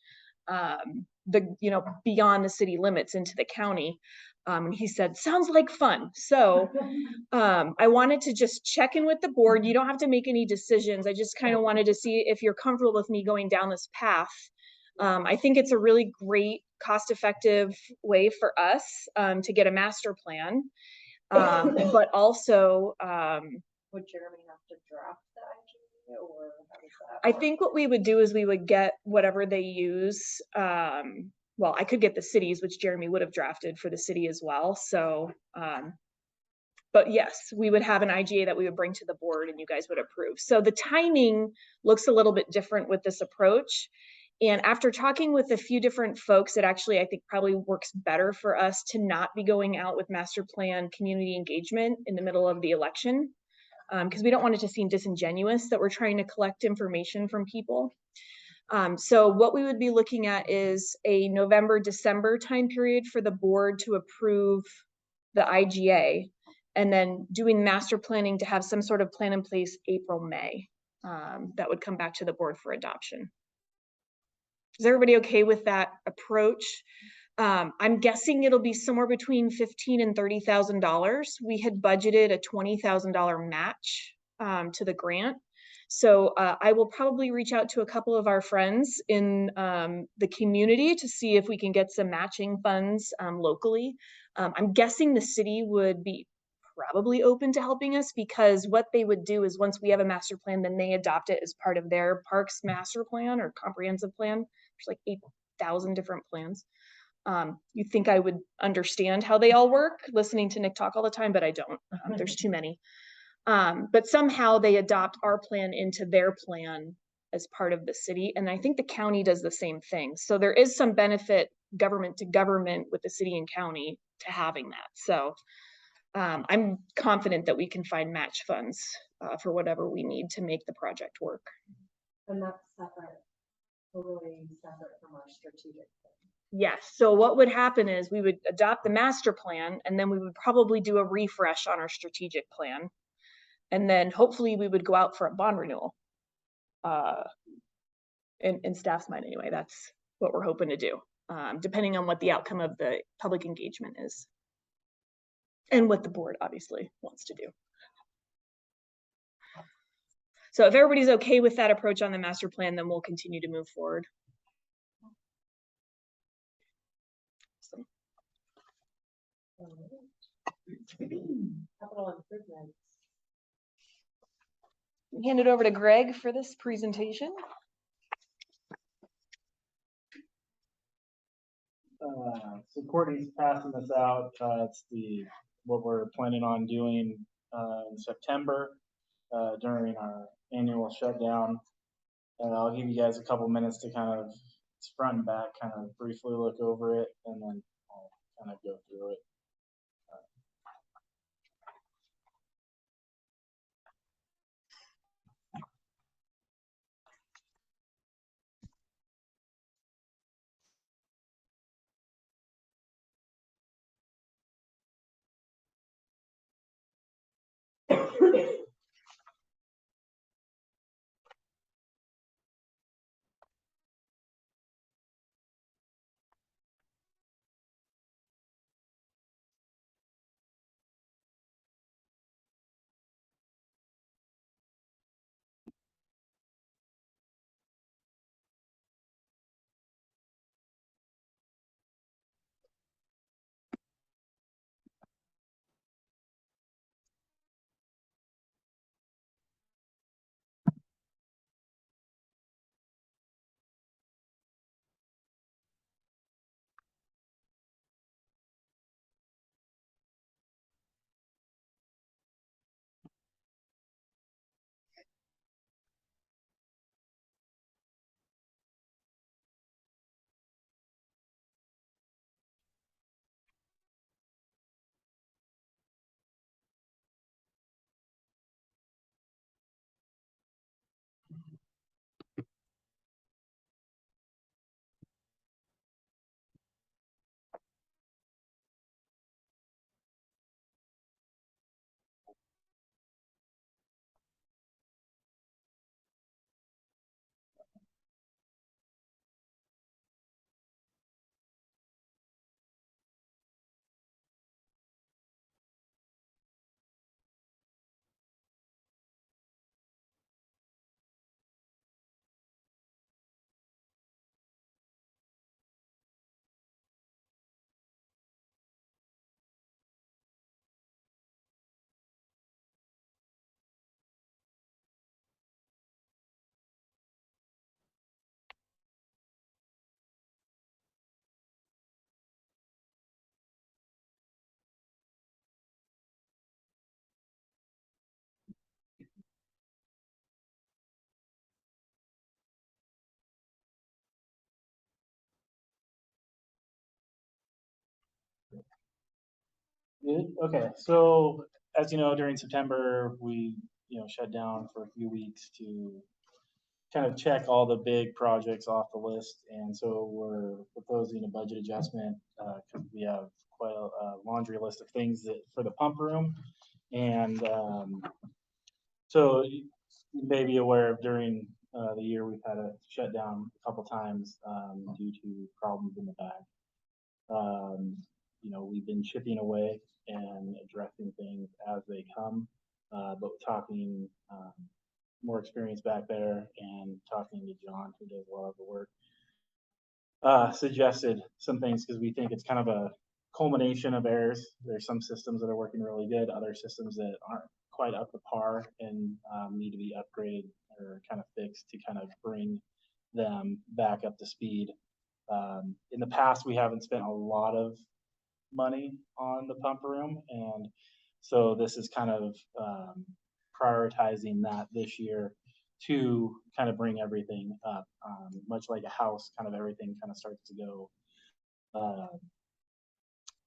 beyond the city limits into the county. And he said, sounds like fun. So I wanted to just check in with the board. You don't have to make any decisions. I just kind of wanted to see if you're comfortable with me going down this path. I think it's a really great, cost-effective way for us to get a master plan. But also, Would Jeremy have to draft the IGA, or how does that I work? think what we would do is we would get whatever they use. Well, I could get the cities, which Jeremy would have drafted for the city as well. So, but yes, we would have an IGA that we would bring to the board and you guys would approve. So the timing looks a little bit different with this approach. And after talking with a few different folks, it actually, I think, probably works better for us to not be going out with master plan community engagement in the middle of the election, because we don't want it to seem disingenuous that we're trying to collect information from people. So what we would be looking at is a November, December time period for the board to approve the IGA, and then doing master planning to have some sort of plan in place April, May, that would come back to the board for adoption. Is everybody okay with that approach? I'm guessing it'll be somewhere between $15,000 and $30,000. We had budgeted a $20,000 match to the grant. So I will probably reach out to a couple of our friends in the community to see if we can get some matching funds locally. I'm guessing the city would be probably open to helping us, because what they would do is once we have a master plan, then they adopt it as part of their parks master plan or comprehensive plan. There's like 8,000 different plans. You'd think I would understand how they all work listening to Nick talk all the time, but I don't. There's too many. But somehow they adopt our plan into their plan as part of the city. And I think the county does the same thing. So there is some benefit government to government with the city and county to having that. So I'm confident that we can find match funds for whatever we need to make the project work. And that's separate, totally separate from our strategic plan. Yes, so what would happen is we would adopt the master plan, and then we would probably do a refresh on our strategic plan. And then hopefully we would go out for a bond renewal. In staff's mind anyway, that's what we're hoping to do, depending on what the outcome of the public engagement is. And what the board obviously wants to do. So if everybody's okay with that approach on the master plan, then we'll continue to move forward. So. Capital improvements. Hand it over to Greg for this presentation. So Courtney's passing this out. It's what we're planning on doing in September during our annual shutdown. I'll give you guys a couple minutes to kind of it's front and back, kind of briefly look over it, and then I'll kind of go through it. Okay, so as you know, during September, we, shut down for a few weeks to kind of check all the big projects off the list. And so we're proposing a budget adjustment, because we have quite a laundry list of things that, for the pump room. And, so you may be aware of during, the year, we've had to shut down a couple times, due to problems in the back. We've been chipping away and addressing things as they come, but we're talking, more experience back there, and talking to John, who does a lot of the work, suggested some things, because we think it's kind of a culmination of errors. There's some systems that are working really good, other systems that aren't quite up to par and, need to be upgraded or kind of fixed to kind of bring them back up to speed. In the past, we haven't spent a lot of money on the pump room, and so this is kind of, prioritizing that this year to kind of bring everything up. Much like a house, kind of everything kind of starts to go,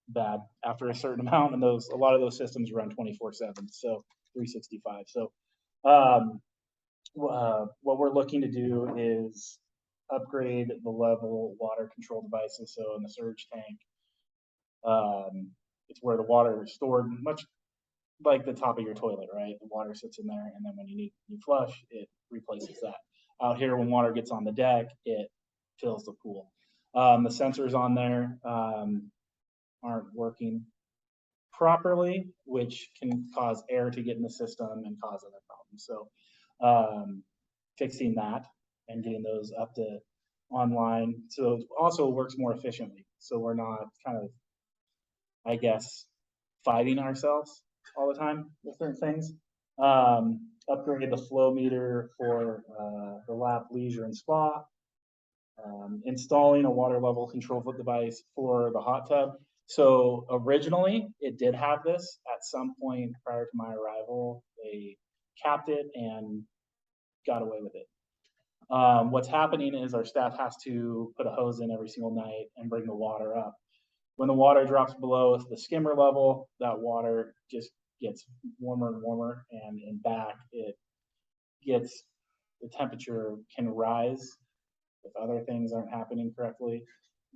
bad after a certain amount, and a lot of those systems run 24/7, so 365. So, what we're looking to do is upgrade the level water control devices. So in the surge tank, it's where the water is stored, much like the top of your toilet, right? The water sits in there, and then when you flush, it replaces that. Out here, when water gets on the deck, it fills the pool. The sensors on there, aren't working properly, which can cause air to get in the system and cause other problems. So, fixing that and getting those up to online, so it also works more efficiently. So we're not kind of, I guess, fighting ourselves all the time with certain things. Upgraded the flow meter for, the lap leisure and spa. Installing a water level control device for the hot tub. So originally, it did have this. At some point prior to my arrival, they capped it and got away with it. What's happening is our staff has to put a hose in every single night and bring the water up. When the water drops below the skimmer level, that water just gets warmer and warmer, and in back, it gets, the temperature can rise if other things aren't happening correctly.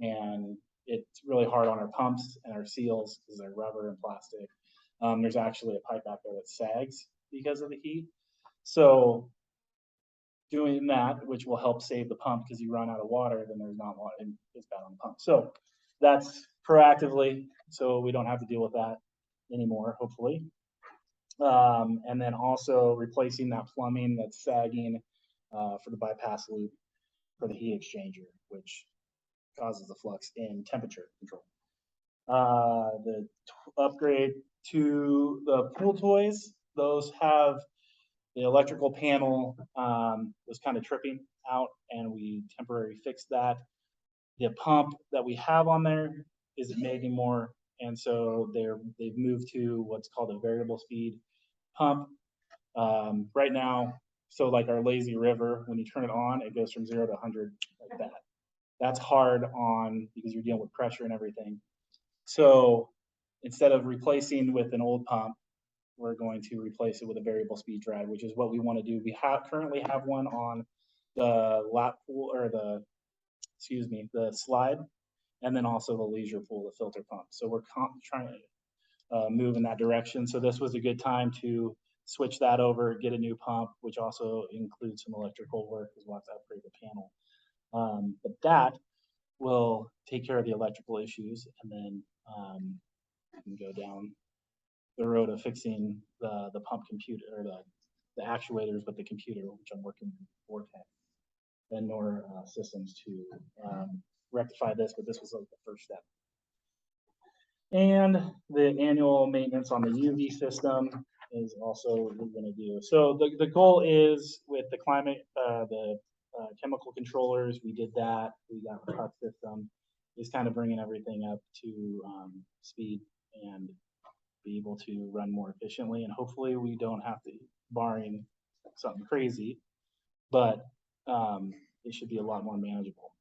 And it's really hard on our pumps and our seals because they're rubber and plastic. There's actually a pipe back there that sags because of the heat. So doing that, which will help save the pump, because you run out of water, then there's not water, and it's bad on the pump. So that's proactively, so we don't have to deal with that anymore, hopefully. And then also replacing that plumbing that's sagging for the bypass loop for the heat exchanger, which causes the flux in temperature control. The upgrade to the pool toys, those have the electrical panel was kind of tripping out, and we temporarily fixed that. The pump that we have on there isn't made anymore, and so they've moved to what's called a variable speed pump. Right now, so like our lazy river, when you turn it on, it goes from 0 to 100 like that. That's hard on, because you're dealing with pressure and everything. So instead of replacing with an old pump, we're going to replace it with a variable speed drive, which is what we want to do. We currently have one on the lap pool, or the slide, and then also the leisure pool, the filter pump. So we're trying to move in that direction. So this was a good time to switch that over, get a new pump, which also includes some electrical work, because we'll have to upgrade the panel. But that will take care of the electrical issues, and then we can go down the road of fixing the pump computer, or the actuators with the computer, which I'm working with Vortex and NOR systems to rectify this, but this was like the first step. And the annual maintenance on the UV system is also what we're going to do. So the goal is with the climate, chemical controllers, we did that. We got the HUD system, is kind of bringing everything up to speed and be able to run more efficiently. And hopefully we don't have to, barring something crazy, but it should be a lot more manageable.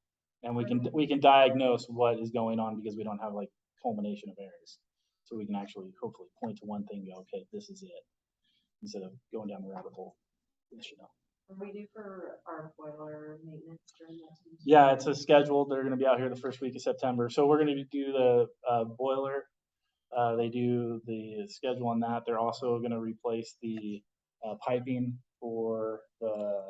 And we can diagnose what is going on, because we don't have like culmination of errors. So we can actually hopefully point to one thing and go, okay, this is it, instead of going down the rabbit hole. What we do for our boiler maintenance during that time? Yeah, it's a schedule. They're going to be out here the first week of September. So we're going to do the boiler. They do the schedule on that. They're also going to replace the piping for the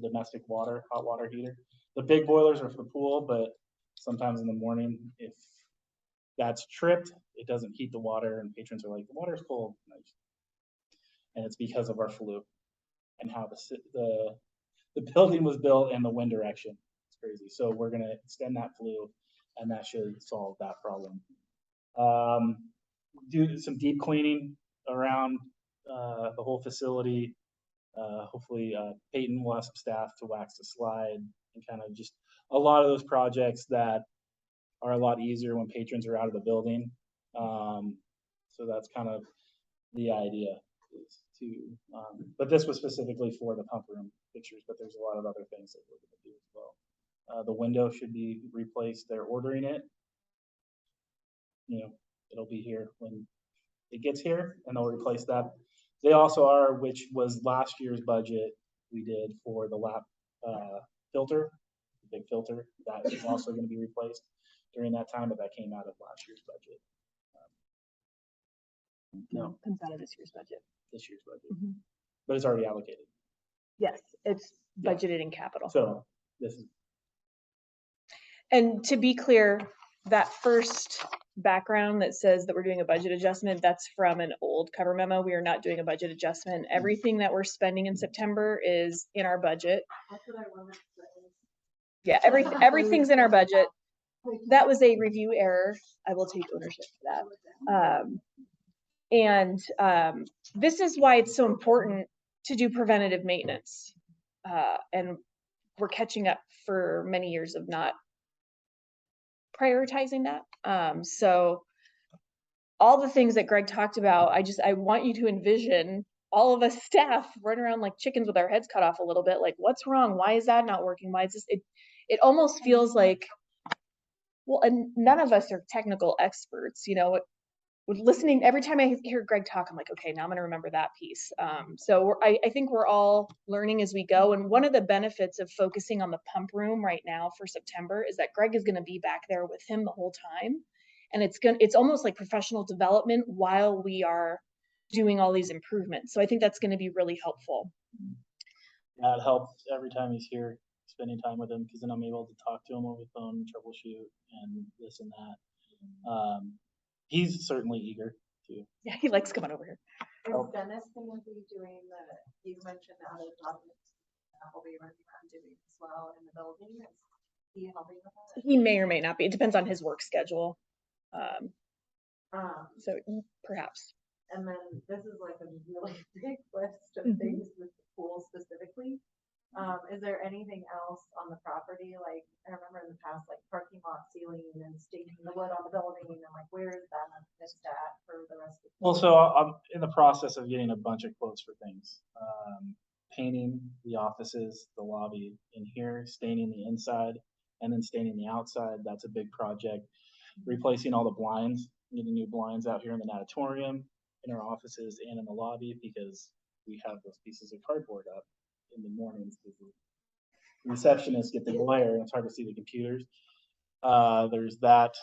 domestic water, hot water heater. The big boilers are for the pool, but sometimes in the morning, if that's tripped, it doesn't heat the water, and patrons are like, the water's cold. And it's because of our flue and how the building was built and the wind direction. It's crazy. So we're going to extend that flue, and that should solve that problem. Do some deep cleaning around the whole facility. Hopefully Peyton will have some staff to wax the slide, and kind of just a lot of those projects that are a lot easier when patrons are out of the building. So that's kind of the idea, is to, but this was specifically for the pump room pictures, but there's a lot of other things that we're going to do as well. The window should be replaced. They're ordering it. You know, it'll be here when it gets here, and they'll replace that. They also are, which was last year's budget, we did for the lap filter, the big filter, that is also going to be replaced during that time, but that came out of last year's budget. No, Comes out of this year's budget. this year's budget, Mhm. but it's already allocated. Yes, it's Yeah. budgeted in capital. So this is, And to be clear, that first background that says that we're doing a budget adjustment, that's from an old cover memo. We are not doing a budget adjustment. Everything that we're spending in September is in our budget. That's what I wanted to say. Yeah, everything's in our budget. That was a review error. I will take ownership for that. This is why it's so important to do preventative maintenance. And we're catching up for many years of not prioritizing that. So all the things that Greg talked about, I want you to envision all of us staff run around like chickens with our heads cut off a little bit, like, what's wrong? Why is that not working? Why is this? It almost feels like, well, and none of us are technical experts, you know, with listening, every time I hear Greg talk, I'm like, okay, now I'm gonna remember that piece. I think we're all learning as we go. And one of the benefits of focusing on the pump room right now for September is that Greg is gonna be back there with him the whole time. And it's almost like professional development while we are doing all these improvements. So I think that's gonna be really helpful. That helps every time he's here, spending time with him, because then I'm able to talk to him over the phone, troubleshoot, and this and that. He's certainly eager to. Yeah, he likes coming over here. Oh. Is Dennis gonna be doing you mentioned out of office, will be running around doing as well in the building? Is he helping with that? He may or may not be. It depends on his work schedule. Um, So perhaps. and then this is like a really big list of Mhm. things with the pool specifically. Is there anything else on the property? Like, I remember in the past, like parking lot ceiling and staking the wood on the building, and like, where is that missed at for the rest of? Well, so I'm in the process of getting a bunch of quotes for things. Painting the offices, the lobby in here, staining the inside, and then staining the outside. That's a big project. Replacing all the blinds, getting new blinds out here in the natatorium, in our offices, and in the lobby, because we have those pieces of cardboard up in the mornings because the receptionists get the glare and it's hard to see the computers. There's that.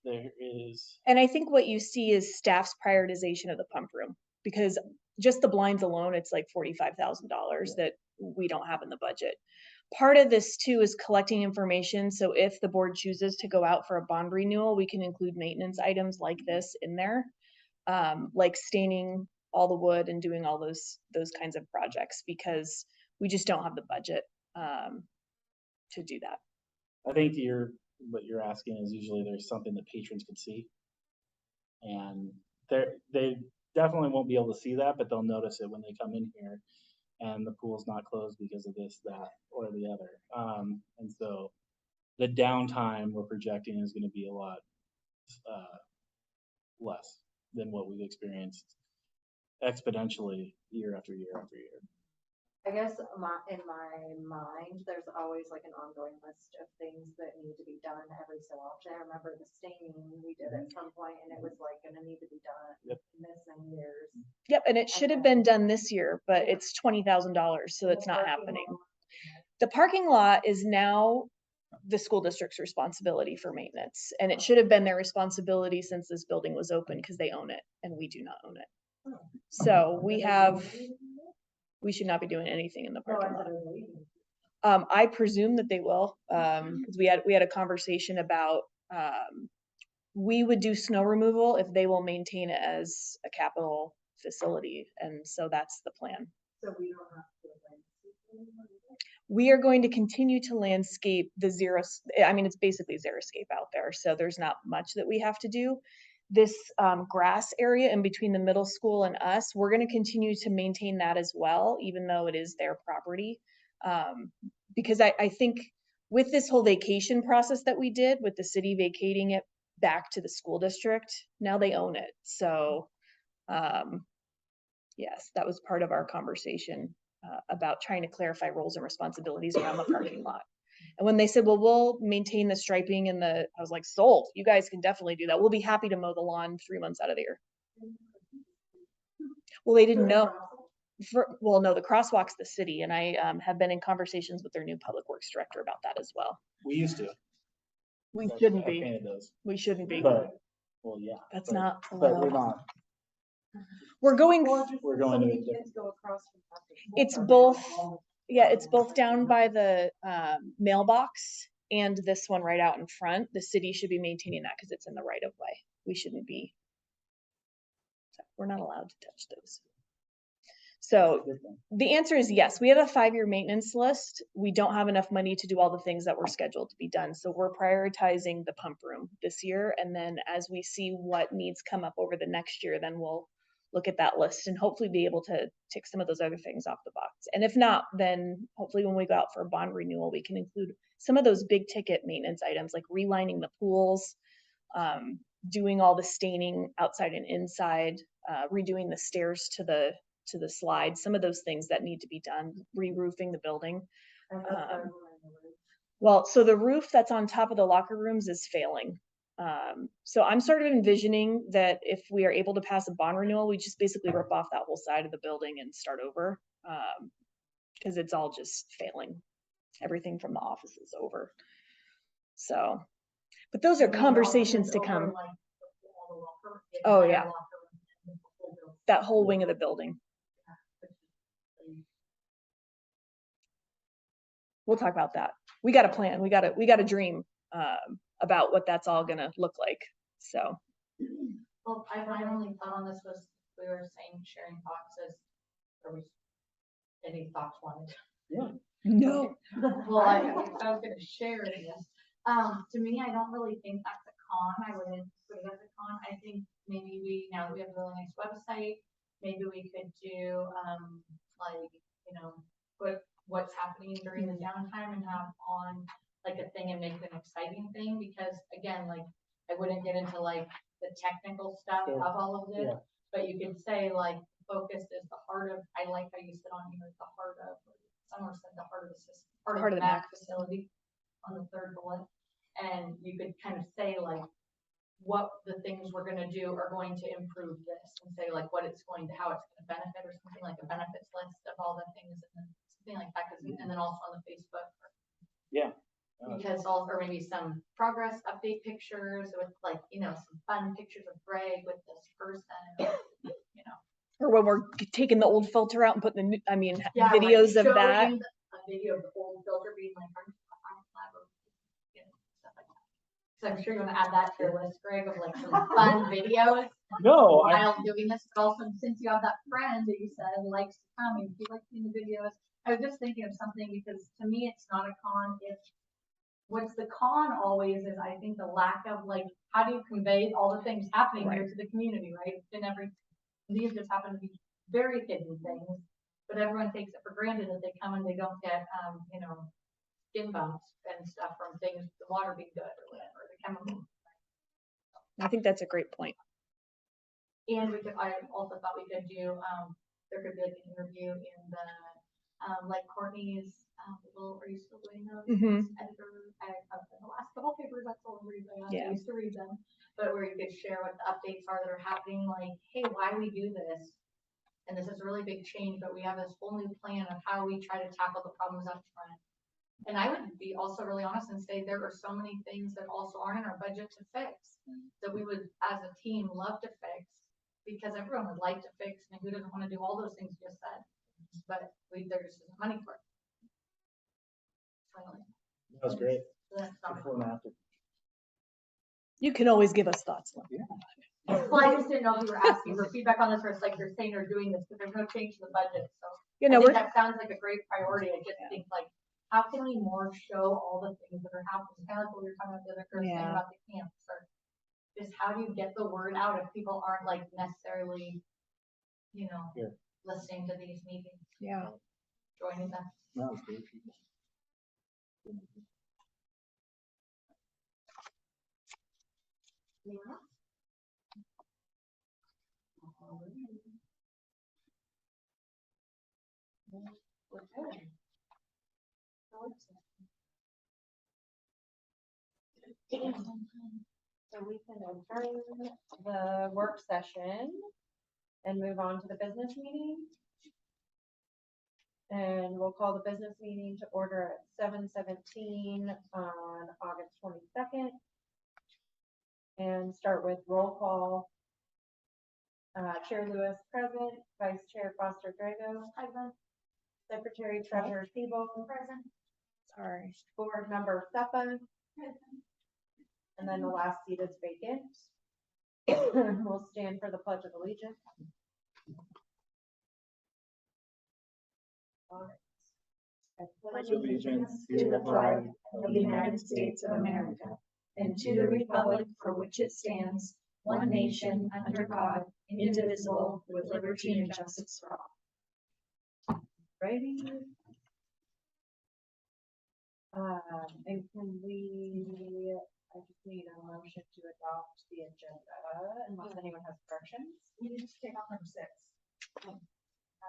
There is. And I think what you see is staff's prioritization of the pump room, because just the blinds alone, it's like $45,000 that we don't have in the budget. Part of this too is collecting information. So if the board chooses to go out for a bond renewal, we can include maintenance items like this in there. Like staining all the wood and doing all those kinds of projects, because we just don't have the budget to do that. I think what you're asking is usually there's something that patrons can see. And they definitely won't be able to see that, but they'll notice it when they come in here and the pool's not closed because of this, that, or the other. And so the downtime we're projecting is gonna be a lot less than what we've experienced exponentially year after year after year. I guess in my mind, there's always like an ongoing list of things that need to be done every so often. I remember the staining we did at some point, and it was like gonna need to be done Yep. missing years. Yep, and it should have been done this year, but it's $20,000, so it's not happening. The parking lot is now the school district's responsibility for maintenance, and it should have been their responsibility since this building was open, because they own it and we do not own it. So we should not be doing anything in the parking lot. I presume that they will, because we had a conversation about, we would do snow removal if they will maintain it as a capital facility, and so that's the plan. So we don't have to. We are going to continue to landscape the it's basically xeriscape out there, so there's not much that we have to do. This grass area in between the middle school and us, we're gonna continue to maintain that as well, even though it is their property. Because I think with this whole vacation process that we did, with the city vacating it back to the school district, now they own it. So yes, that was part of our conversation about trying to clarify roles and responsibilities around the parking lot. And when they said, well, we'll maintain the striping and I was like, sold, you guys can definitely do that. We'll be happy to mow the lawn 3 months out of the year. Well, they didn't know. Well, no, the crosswalk's the city, and I have been in conversations with their new public works director about that as well. We used to. We I shouldn't be. painted those, We shouldn't be. but, well, yeah. That's but- not But we're allowed. not. We're going, We're going to a Kids different. go across from after school. it's both, yeah, it's both down by the mailbox and this one right out in front. The city should be maintaining that because it's in the right of way. We shouldn't be. We're not allowed to touch those. So the answer is yes, we have a 5-year maintenance list. We don't have enough money to do all the things that were scheduled to be done. So we're prioritizing the pump room this year. And then as we see what needs come up over the next year, then we'll look at that list and hopefully be able to tick some of those other things off the box. And if not, then hopefully when we go out for a bond renewal, we can include some of those big ticket maintenance items like relining the pools, doing all the staining outside and inside, redoing the stairs to to the slide, some of those things that need to be done, re-roofing the building. Well, so the roof that's on top of the locker rooms is failing. So I'm sort of envisioning that if we are able to pass a bond renewal, we just basically rip off that whole side of the building and start over. Cause it's all just failing. Everything from the office is over. So, but those are conversations to come. Oh, yeah. That whole wing of the building. We'll talk about that. We got a plan. We got a dream, about what that's all gonna look like. So. Well, my only thought on this was, we were saying sharing thoughts as, or was any thoughts wanted? No. Well, I was gonna share this. To me, I don't really think that's a con. I wouldn't put it as a con. I think maybe now that we have a really nice website, maybe we could do, like, you know, put what's happening during the downtime and have on like a thing and make it an exciting thing, because again, like, I wouldn't get into like the technical stuff Sure. of all of this, Yeah. but you could say like, focus is the heart of, I like how you said on here, the heart of, someone said the heart of the system, Heart of the MAC facility on the third bullet. And you could kind of say like, what the things we're gonna do are going to improve this, and say like what it's going to, how it's gonna benefit, or something like a benefits list of all the things, and then something like that, 'cause and then also on the Facebook. Yeah. Because also, or maybe some progress update pictures with like, you know, some fun pictures of Greg with this person, you know. Or when we're taking the old filter out and putting the new, I mean, Yeah, like videos of that. showing A video of the old filter being like, I'm you know, stuff like that. So I'm sure you wanna add that to your list, Greg, of like some fun videos No, while doing this, but also since you have that friend that you said likes to come and he likes seeing the videos. I was just thinking of something, because to me, it's not a con if, what's the con always is, I think, the lack of like, how do you convey all the things happening here to the community, right? These just happen to be very hidden things, but everyone takes it for granted that they come and they don't get, you know, skin bumps and stuff from things, the water being good or whatever, the chemical. I think that's a great point. And I also thought we could do, there could be like an interview in the, like Courtney's, are you still doing those? Mhm. Editor, the last couple papers, that's all read, Yeah. I used to read them, but where you could share what the updates are that are happening, like, hey, why we do this? And this is a really big change, but we have this whole new plan of how we try to tackle the problems up front. And I would be also really honest and say there are so many things that also aren't in our budget to fix, that we would, as a team, love to fix, because everyone would like to fix, and who doesn't want to do all those things you just said? But there just isn't money for it. Finally. that was great. So that's not a Before and after. You can always give us thoughts. Well, I just didn't know if you were asking for feedback on this, or it's like you're saying you're doing this, but there's no change to the budget, so. You I know, think we're, that sounds like a great priority. I just think like, how can we more show all the things that are happening? Kind of like what we were talking about the other person Yeah. about the camps, or just how do you get the word out if people aren't like necessarily, you know, Yeah. listening to these meetings, yeah. joining them. That was great. We're good. So we can adjourn the work session and move on to the business meeting. And we'll call the business meeting to order at 7:17 on August 22nd. And start with roll call. Chair Lewis present, Vice Chair Foster Drago present, Secretary Treasurer Siebel present, Sorry. Board Member Seppa. And then the last seat is vacant. We'll stand for the Pledge of Allegiance. All right. I Pledge allegiance to the flag of the United States of America, and to the republic for which it stands, one nation, under God, indivisible, with liberty and justice for all. Ready? And can we, I just need a motion to adopt the agenda unless anyone has corrections. We need to take off number 6.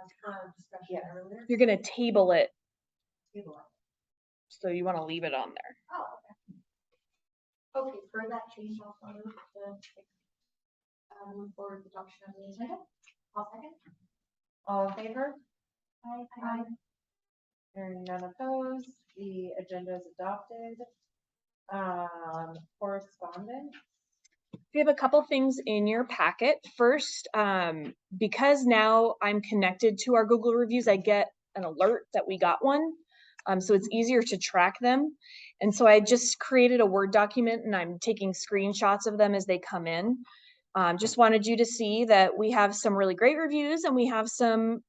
as per discussion Yes. earlier. You're gonna table it, Table it. so you wanna leave it on there. Oh, okay. Okay, for that change, I'll move to, move forward with adoption of the agenda. I'll second. All in favor? Aye. Hearing none opposed, the agenda is adopted. Correspondence? We have a couple things in your packet. First, because now I'm connected to our Google reviews, I get an alert that we got one. So it's easier to track them. And so I just created a Word document and I'm taking screenshots of them as they come in. Just wanted you to see that we have some really great reviews and we have some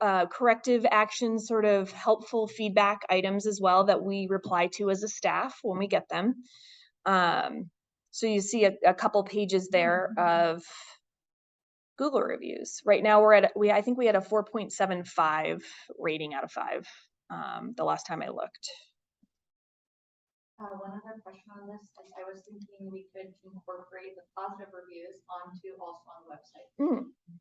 corrective action, sort of helpful feedback items as well that we reply to as a staff when we get them. So you see a couple pages there of Google reviews. Right now I think we had a 4.75 rating out of 5 the last time I looked. One other question on this, I was thinking we could incorporate the positive reviews onto also on the website.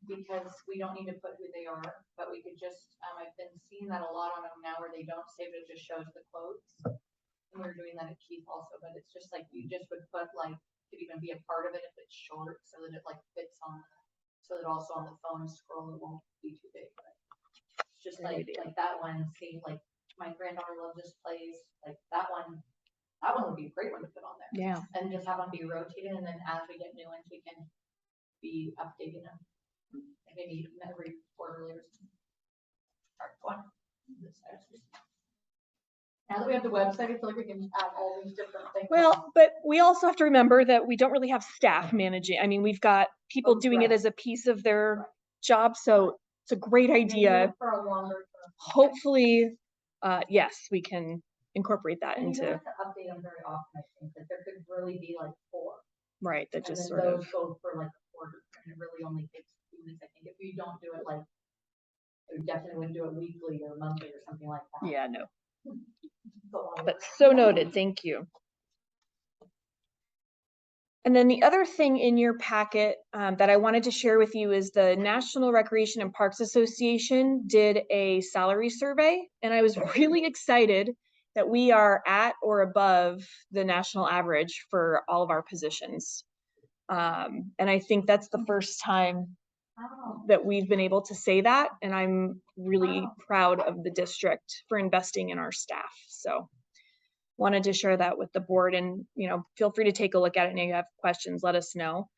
Because we don't need to put who they are, but we could just, I've been seeing that a lot on them now where they don't save it, it just shows the quotes. And we're doing that at Keith also, but it's just like, you just would put like, could even be a part of it if it's short, so that it like fits on, so that also on the phone scroll, it won't be too big, but. It's just Great like, idea. that one, see, like, my granddaughter loves this place, like, that one would be a great one to put on there. Yeah. And just have them be rotated, and then as we get new ones, we can be updating them. Maybe every quarterly or something. One. Now that we have the website, I feel like we can add all these different things. Well, but we also have to remember that we don't really have staff managing. I mean, we've got people Oh, doing it right. as a piece of their job, so it's a great Maybe idea. For a longer term. Hopefully, yes, we can incorporate that And you don't into, have to update them very often, I think, that there could really be like 4. right, that And just then sort of, those go for like a quarter, and it really only takes 2 minutes, I think, if you don't do it like, you definitely wouldn't do it weekly or monthly or something like that. yeah, no, Go on. but so noted, thank you. And then the other thing in your packet that I wanted to share with you is the National Recreation and Parks Association did a salary survey, and I was really excited that we are at or above the national average for all of our positions. And I think that's the first time Oh, that we've been able to say that, and I'm really Wow. proud of the district for investing in our staff. So wanted to share that with the board, and feel free to take a look at it, and if you have questions, let us know.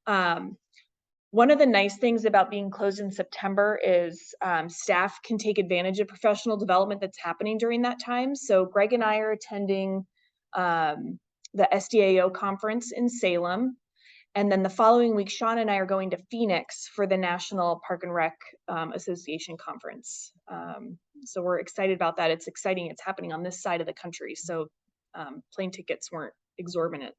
One of the nice things about being closed in September is staff can take advantage of professional development that's happening during that time. So Greg and I are attending the SDAO conference in Salem. And then the following week, Sean and I are going to Phoenix for the National Park and Rec Association conference. So we're excited about that. It's exciting. It's happening on this side of the country. So plane tickets weren't exorbitant.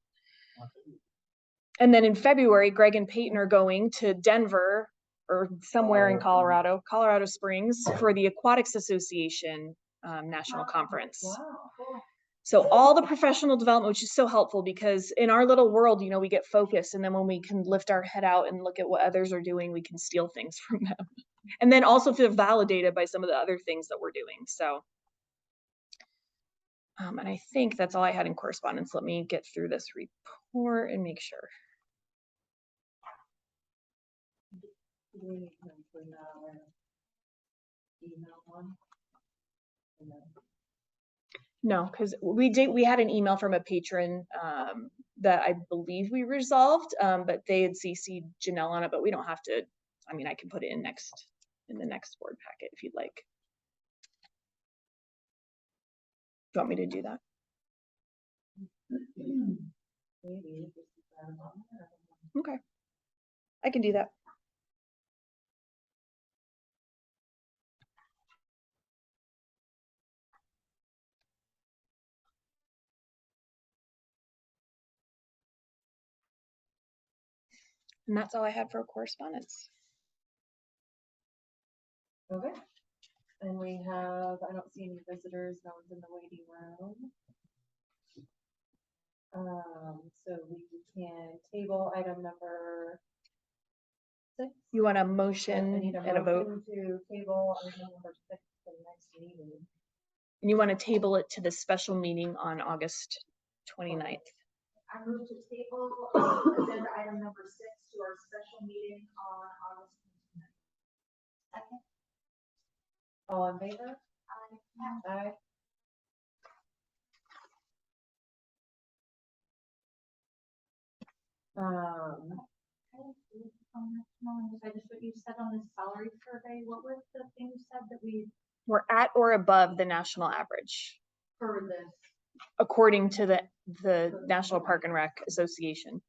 And then in February, Greg and Peyton are going to Denver or somewhere in Colorado Springs for the Aquatics Association National Conference. wow, cool. So all the professional development, which is so helpful because in our little world, we get focused, and then when we can lift our head out and look at what others are doing, we can steal things from them. And then also feel validated by some of the other things that we're doing. So, and I think that's all I had in correspondence. Let me get through this report and make sure. Do we need to include our email one? No, because we had an email from a patron that I believe we resolved, but they had CC'd Janelle on it, but we don't have to. I mean, I can put it in the next board packet if you'd like. Do you want me to do that? Maybe this is our one, or- Okay, I can do that. And that's all I had for correspondence. Okay. And we have, I don't see any visitors, no one's in the waiting room. So we can table item number 6. You want a I motion need and a vote? motion to table item number 6 to the next meeting. And you want to table it to the special meeting on August 29th. I move to table, agenda item number 6 to our special meeting on August 29th. Second. All in favor? Aye. I just what you said on this salary survey, what was the thing you said that we, We're at or above the national average, for this? according to the National Park and Rec Association.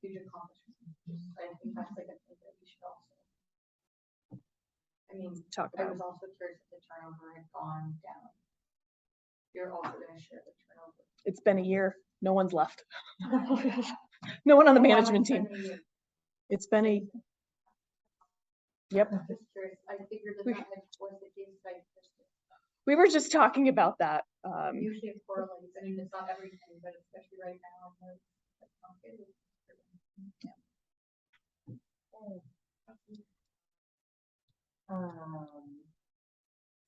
Huge accomplishment. I think that's like a thing that we should also. I mean, Talk I about. was also curious if the turnover had gone down. You're also gonna share the turnover. It's been a year. No one's left. No one on the management team. It's been a, yep. I'm just curious, I figured that that was the case, but I just We were just talking about that. usually it correlates, I mean, it's not everything, but especially right now. That's not good.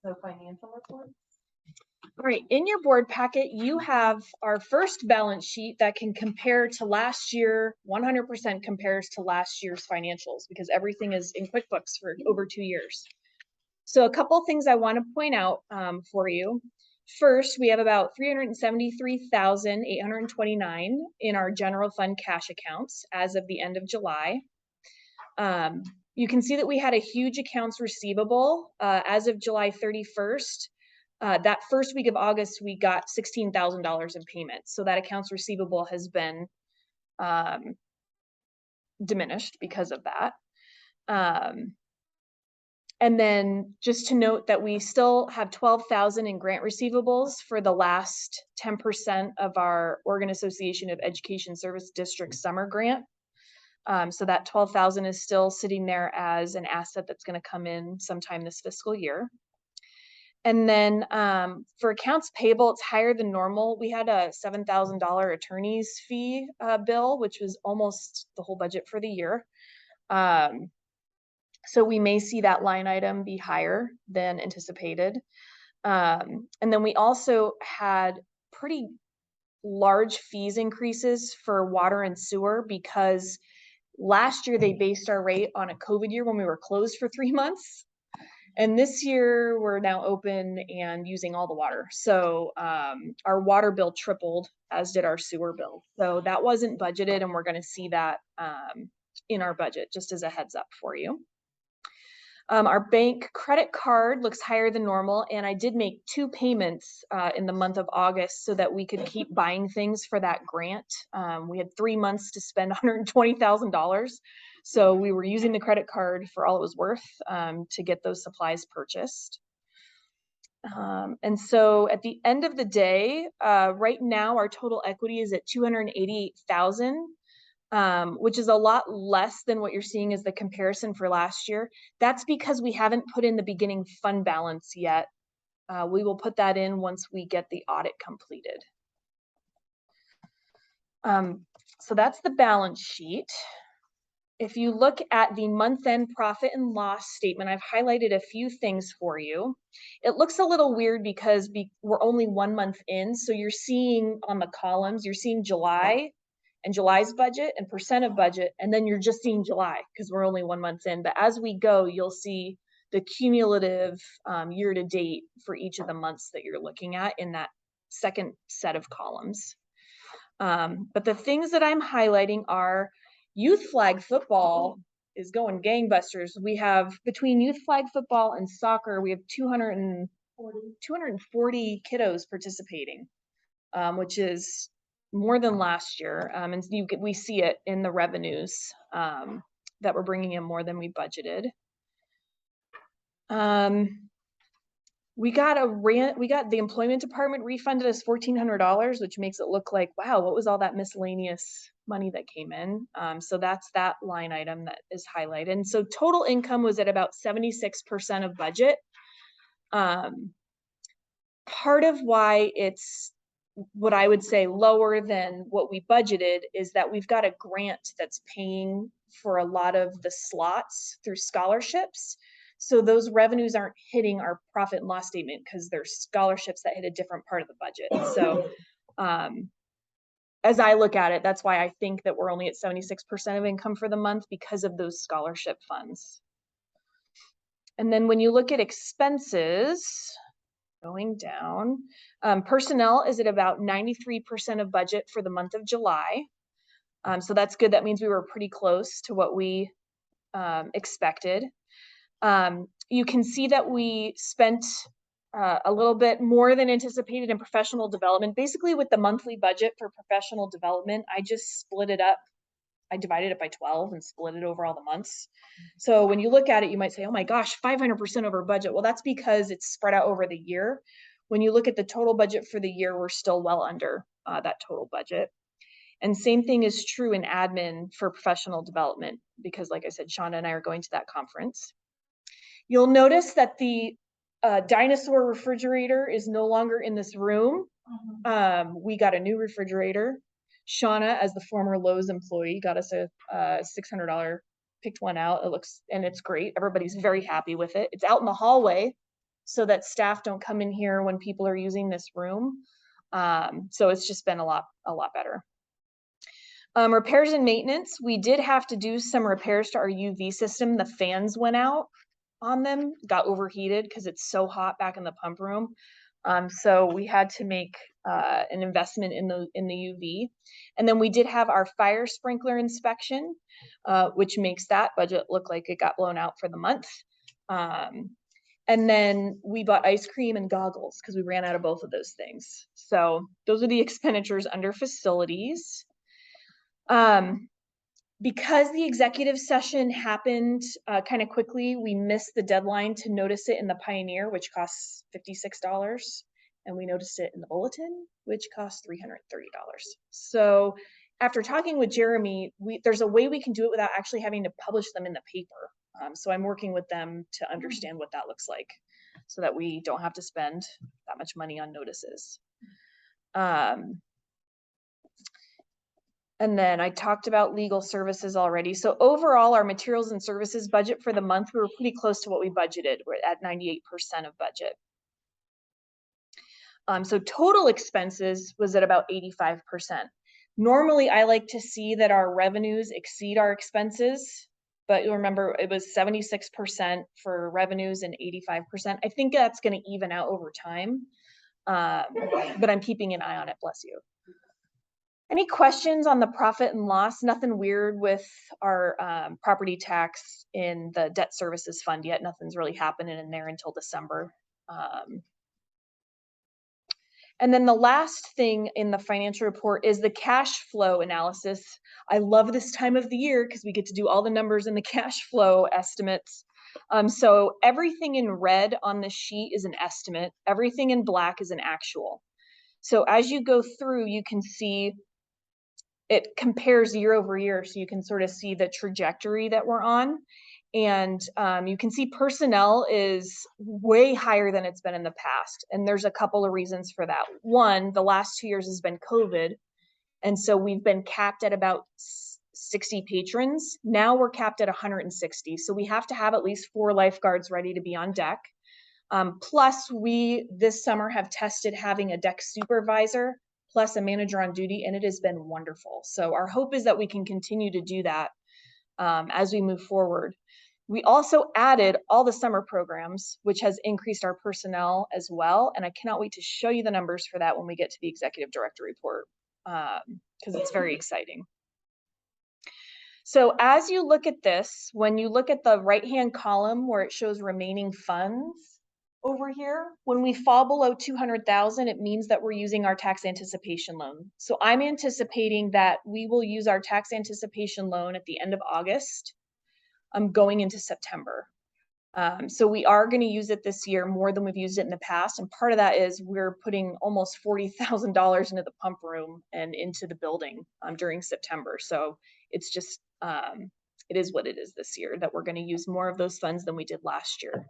So financial reports? All right, in your board packet, you have our first balance sheet that can compare to last year, 100% compares to last year's financials because everything is in QuickBooks for over 2 years. So a couple things I want to point out for you. First, we have about $373,829 in our general fund cash accounts as of the end of July. You can see that we had a huge accounts receivable as of July 31st. That first week of August, we got $16,000 in payments. So that accounts receivable has been diminished because of that. And then just to note that we still have $12,000 in grant receivables for the last 10% of our Oregon Association of Education Service District summer grant. So that $12,000 is still sitting there as an asset that's going to come in sometime this fiscal year. And then for accounts payable, it's higher than normal. We had a $7,000 attorney's fee bill, which was almost the whole budget for the year. So we may see that line item be higher than anticipated. And then we also had pretty large fees increases for water and sewer because last year they based our rate on a COVID year when we were closed for 3 months. And this year we're now open and using all the water. So our water bill tripled, as did our sewer bill. So that wasn't budgeted and we're going to see that in our budget, just as a heads up for you. Our bank credit card looks higher than normal, and I did make 2 payments in the month of August so that we could keep buying things for that grant. We had 3 months to spend $120,000, so we were using the credit card for all it was worth to get those supplies purchased. And so at the end of the day, right now our total equity is at $288,000. Which is a lot less than what you're seeing as the comparison for last year. That's because we haven't put in the beginning fund balance yet. We will put that in once we get the audit completed. So that's the balance sheet. If you look at the month-end profit and loss statement, I've highlighted a few things for you. It looks a little weird because we're only 1 month in. So you're seeing on the columns, you're seeing July and July's budget and percent of budget, and then you're just seeing July because we're only 1 month in. But as we go, you'll see the cumulative year to date for each of the months that you're looking at in that second set of columns. But the things that I'm highlighting are youth flag football is going gangbusters. We have between youth flag football and soccer, we have 240 kiddos participating, which is more than last year, and we see it in the revenues that we're bringing in more than we budgeted. We got the employment department refunded us $1,400, which makes it look like, wow, what was all that miscellaneous money that came in? So that's that line item that is highlighted. And so total income was at about 76% of budget. Part of why it's what I would say lower than what we budgeted is that we've got a grant that's paying for a lot of the slots through scholarships. So those revenues aren't hitting our profit and loss statement because they're scholarships that hit a different part of the budget. So as I look at it, that's why I think that we're only at 76% of income for the month because of those scholarship funds. And then when you look at expenses, going down, personnel is at about 93% of budget for the month of July. So that's good. That means we were pretty close to what we expected. You can see that we spent a little bit more than anticipated in professional development. Basically, with the monthly budget for professional development, I just split it up. I divided it by 12 and split it over all the months. So when you look at it, you might say, oh my gosh, 500% over budget. Well, that's because it's spread out over the year. When you look at the total budget for the year, we're still well under that total budget. And same thing is true in admin for professional development, because like I said, Shauna and I are going to that conference. You'll notice that the dinosaur refrigerator is no longer in this room. We got a new refrigerator. Shauna, as the former Lowe's employee, got us a $600, picked one out. It looks, and it's great. Everybody's very happy with it. It's out in the hallway so that staff don't come in here when people are using this room. So it's just been a lot better. Repairs and maintenance, we did have to do some repairs to our UV system. The fans went out on them, got overheated because it's so hot back in the pump room. So we had to make an investment in the UV. And then we did have our fire sprinkler inspection, which makes that budget look like it got blown out for the month. And then we bought ice cream and goggles because we ran out of both of those things. So those are the expenditures under facilities. Because the executive session happened kind of quickly, we missed the deadline to notice it in the Pioneer, which costs $56. And we noticed it in the Bulletin, which costs $330. So after talking with Jeremy, there's a way we can do it without actually having to publish them in the paper. So I'm working with them to understand what that looks like so that we don't have to spend that much money on notices. And then I talked about legal services already. So overall, our materials and services budget for the month, we were pretty close to what we budgeted. We're at 98% of budget. So total expenses was at about 85%. Normally, I like to see that our revenues exceed our expenses, but you'll remember it was 76% for revenues and 85%. I think that's going to even out over time, but I'm keeping an eye on it, bless you. Any questions on the profit and loss? Nothing weird with our property tax in the debt services fund yet. Nothing's really happening in there until December. And then the last thing in the financial report is the cash flow analysis. I love this time of the year because we get to do all the numbers in the cash flow estimates. So everything in red on the sheet is an estimate. Everything in black is an actual. So as you go through, you can see it compares year over year, so you can sort of see the trajectory that we're on. And you can see personnel is way higher than it's been in the past. And there's a couple of reasons for that. One, the last 2 years has been COVID. And so we've been capped at about 60 patrons. Now we're capped at 160. So we have to have at least 4 lifeguards ready to be on deck. Plus we this summer have tested having a deck supervisor plus a manager on duty, and it has been wonderful. So our hope is that we can continue to do that as we move forward. We also added all the summer programs, which has increased our personnel as well. And I cannot wait to show you the numbers for that when we get to the executive director report, because it's very exciting. So as you look at this, when you look at the right-hand column where it shows remaining funds, over here, when we fall below 200,000, it means that we're using our tax anticipation loan. So I'm anticipating that we will use our tax anticipation loan at the end of August, going into September. So we are going to use it this year more than we've used it in the past. And part of that is we're putting almost $40,000 into the pump room and into the building during September. So it's just, it is what it is this year, that we're going to use more of those funds than we did last year.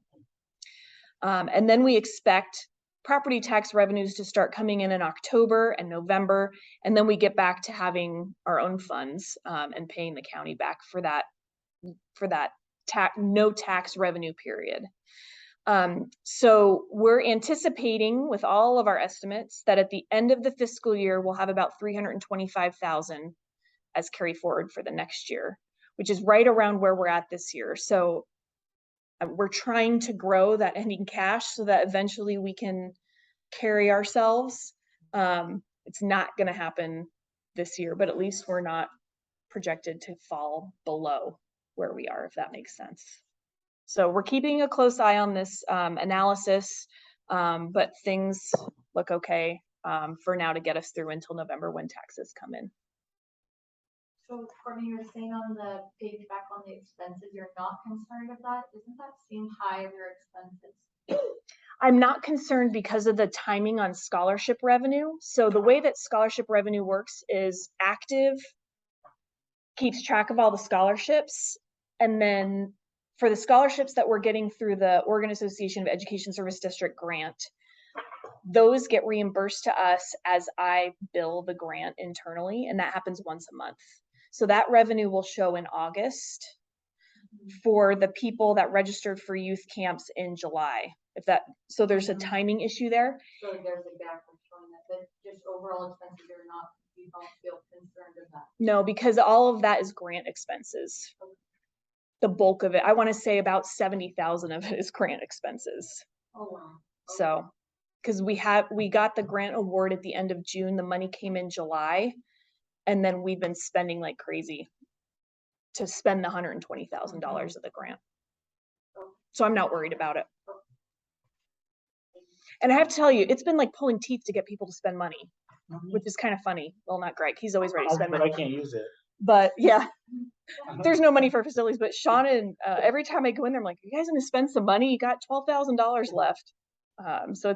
And then we expect property tax revenues to start coming in October and November, and then we get back to having our own funds and paying the county back for that no tax revenue period. So we're anticipating with all of our estimates that at the end of the fiscal year, we'll have about 325,000 as carry forward for the next year, which is right around where we're at this year. So we're trying to grow that ending cash so that eventually we can carry ourselves. It's not going to happen this year, but at least we're not projected to fall below where we are, if that makes sense. So we're keeping a close eye on this analysis, but things look okay for now to get us through until November when taxes come in. So Courtney, you're saying on the page back on the expenses, you're not concerned with that? Doesn't that seem high of your expenses? I'm not concerned because of the timing on scholarship revenue. So the way that scholarship revenue works is Active keeps track of all the scholarships, and then for the scholarships that we're getting through the Oregon Association of Education Service District grant, those get reimbursed to us as I bill the grant internally, and that happens once a month. So that revenue will show in August for the people that registered for youth camps in July. So there's a timing issue there. So there's a gap of showing that, but just overall expenses are not, you don't feel concerned with that? No, because all of that is grant expenses. The bulk of it, I want to say about 70,000 of it is grant expenses. Oh, wow. So, because we got the grant award at the end of June, the money came in July, and then we've been spending like crazy to spend the $120,000 of the grant. So I'm not worried about it. And I have to tell you, it's been like pulling teeth to get people to spend money, which is kind of funny. Well, not Greg, he's always ready to spend But money. I can't use it. But yeah, there's no money for facilities, but Sean and every time I go in there, I'm like, you guys gonna spend some money? You got $12,000 left. So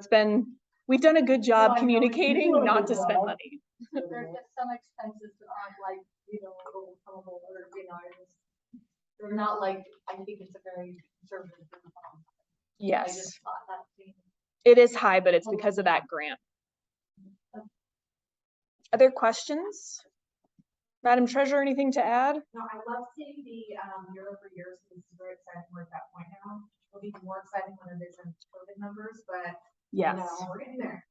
we've done a good job No, I know, communicating it's not to really spend good. money. There's just some expenses that aren't like, overcomable or, they're not like, I think it's a very conservative. I Yes, just thought that seemed. it is high, but it's because of that grant. Other questions? Madam Treasurer, anything to add? No, I love seeing the, year over year, so this is very exciting. We're at that point now. It'll be more exciting when it is in COVID numbers, but, Yes. we're getting there.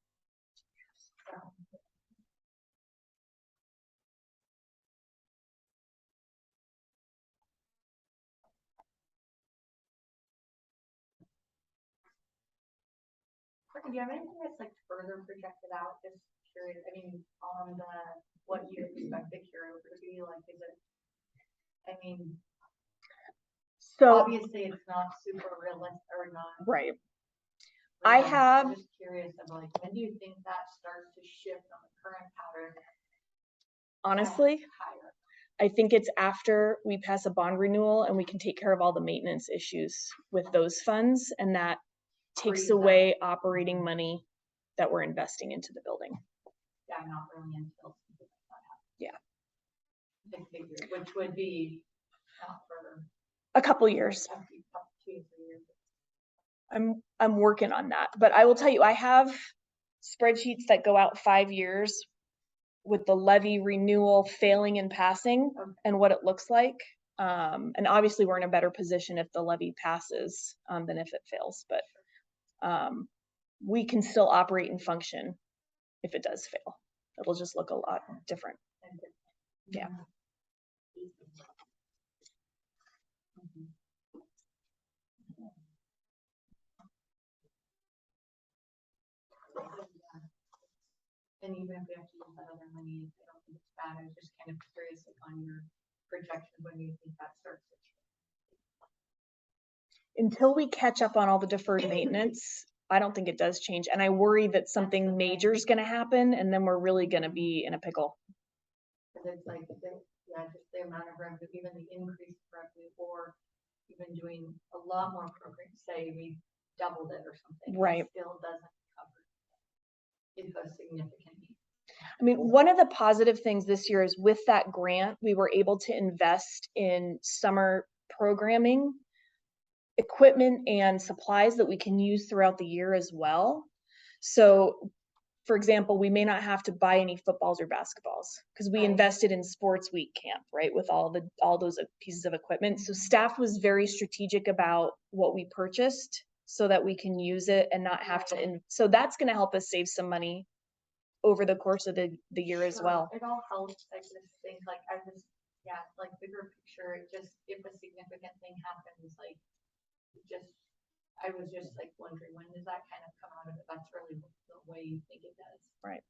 So. Courtney, do you have anything that's like further projected out? Just curious, I mean, on the, what you expect the carryover to be, like, is it? I mean, So, obviously it's not super realistic or not. right. I'm just curious of like, when do you think that starts to shift on the current pattern? Honestly, Higher. I think it's after we pass a bond renewal and we can take care of all the maintenance issues with those funds, and that takes Frees up. away operating money that we're investing into the building. Yeah, not really until. something like that happens. Yeah. Big figure, which would be not for A couple years. a few, 2 to 3 years. I'm working on that, but I will tell you, I have spreadsheets that go out 5 years with the levy renewal failing and passing and what it looks like. And obviously we're in a better position if the levy passes than if it fails, but we can still operate and function if it does fail. It'll just look a lot different. Yeah. And even if we have to use that other money, I don't think it's bad. I was just kind of curious on your projection when you think that starts to change. Until we catch up on all the deferred maintenance, I don't think it does change. And I worry that something major is going to happen and then we're really going to be in a pickle. Because it's like, just the amount of revenue, even the increased revenue, or even doing a lot more programs, say we doubled it or something. Right. It still doesn't cover it a significant need. I mean, one of the positive things this year is with that grant, we were able to invest in summer programming, equipment and supplies that we can use throughout the year as well. So, for example, we may not have to buy any footballs or basketballs because we Right. invested in sports week camp, right? With all those pieces of equipment. So staff was very strategic about what we purchased so that we can use it and not have to. So that's going to help us save some money over the course of the year as Sure, well. It all helps, I just think, like, yeah, like bigger picture, it just, if a significant thing happens, like, I was just like wondering, when does that kind of come out of it? That's really the way you think it does.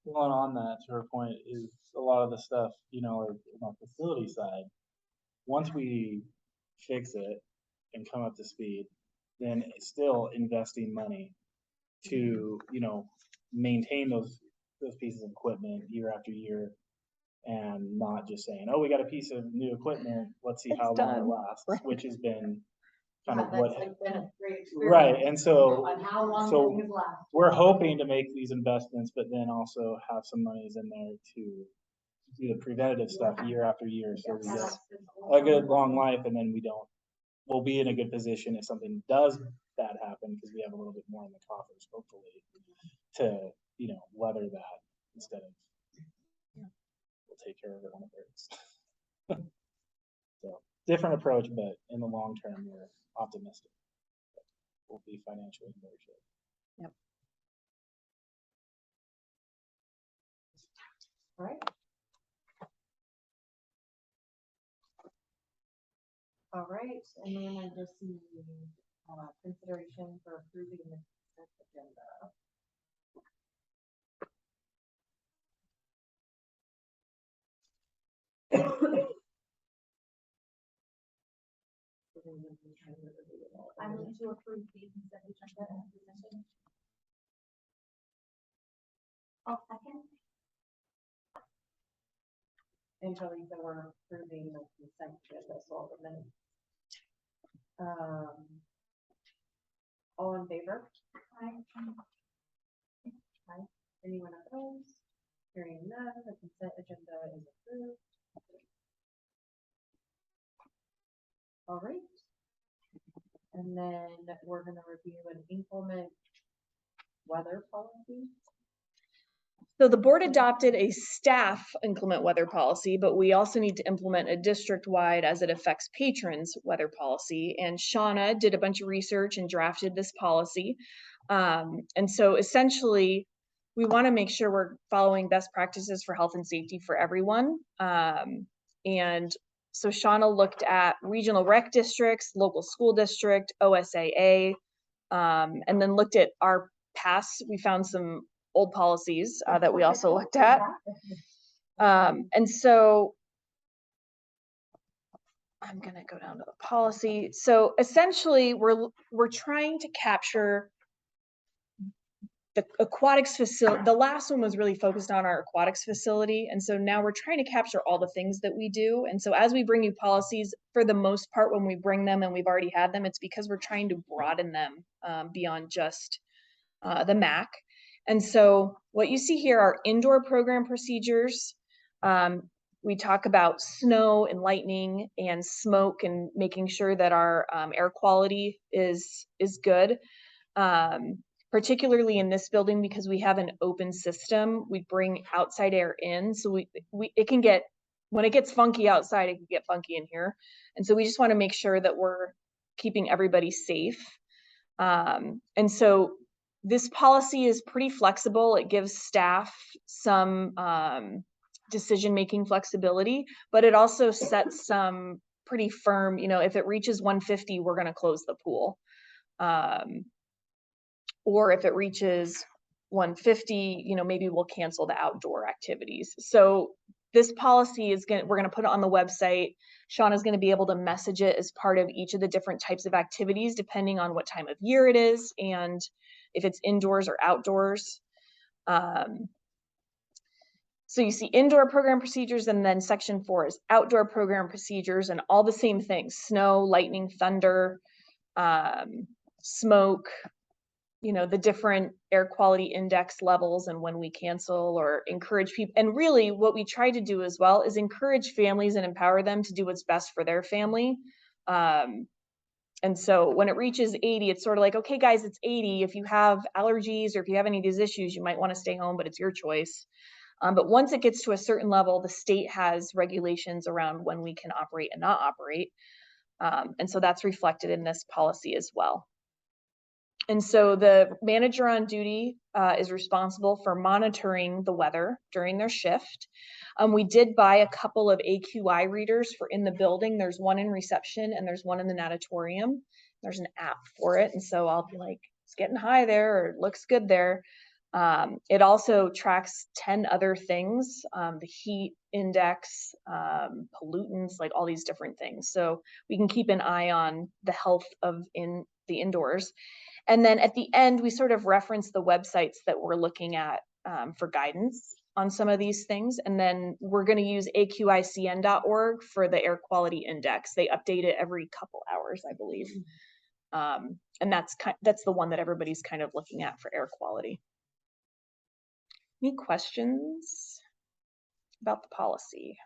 Well, and on that, to her point, is a lot of the stuff, you know, like on the facility side, once we fix it and come up to speed, then it's still investing money to, you know, maintain those pieces of equipment year after year, and not just saying, oh, we got a piece of new equipment, let's see how It's long it done. lasts, Right. which has been kind Yeah, of that's what, like been a great experience. right, and so On how long so things last. we're hoping to make these investments, but then also have some monies in there to do the preventative stuff year after year, so we get a good long life, and then we'll be in a good position if something does bad happen, because we have a little bit more in the coffers, hopefully, to, you know, weather that instead of, we'll take care of it when it breaks. So, different approach, but in the long term, we're optimistic. We'll be financially in better shape. All right. All right, and then I just need, consideration for approving the consent agenda. I move to approve the consent agenda as presented. I'll second. And Teresa, we're approving the consent agenda, so all the minutes. All in favor? Aye. Anyone opposed? Hearing none, the consent agenda is approved. All right. And then we're gonna review and implement weather policy. So the board adopted a staff inclement weather policy, but we also need to implement a district-wide as it affects patrons weather policy. And Shauna did a bunch of research and drafted this policy. And so essentially, we want to make sure we're following best practices for health and safety for everyone. And so Shauna looked at regional rec districts, local school district, OSAA, and then looked at our past. We found some old policies that we also looked at. And so I'm gonna go down to the policy. So essentially, we're trying to capture the aquatics facility. The last one was really focused on our aquatics facility. And so now we're trying to capture all the things that we do. And so as we bring you policies, for the most part, when we bring them and we've already had them, it's because we're trying to broaden them beyond just the MAC. And so what you see here are indoor program procedures. We talk about snow and lightning and smoke and making sure that our air quality is good. Particularly in this building, because we have an open system, we bring outside air in. So it can get, when it gets funky outside, it can get funky in here. And so we just want to make sure that we're keeping everybody safe. And so this policy is pretty flexible. It gives staff some decision-making flexibility, but it also sets some pretty firm, you know, if it reaches 150, we're going to close the pool. Or if it reaches 150, you know, maybe we'll cancel the outdoor activities. So this policy is we're gonna put it on the website. Shauna's gonna be able to message it as part of each of the different types of activities, depending on what time of year it is and if it's indoors or outdoors. So you see indoor program procedures, and then section 4 is outdoor program procedures, and all the same things: snow, lightning, thunder, smoke, you know, the different air quality index levels, and when we cancel or encourage people. And really what we try to do as well is encourage families and empower them to do what's best for their family. And so when it reaches 80, it's sort of like, okay, guys, it's 80. If you have allergies or if you have any of these issues, you might want to stay home, but it's your choice. But once it gets to a certain level, the state has regulations around when we can operate and not operate. And so that's reflected in this policy as well. And so the manager on duty is responsible for monitoring the weather during their shift. We did buy a couple of AQI readers for in the building. There's one in reception and there's one in the natatorium. There's an app for it. And so I'll be like, it's getting high there, or it looks good there. It also tracks 10 other things, the heat index, pollutants, like all these different things. So we can keep an eye on the health of the indoors. And then at the end, we sort of reference the websites that we're looking at for guidance on some of these things. And then we're going to use aqicn.org for the air quality index. They update it every couple hours, I believe. And that's the one that everybody's kind of looking at for air quality. Any questions about the policy?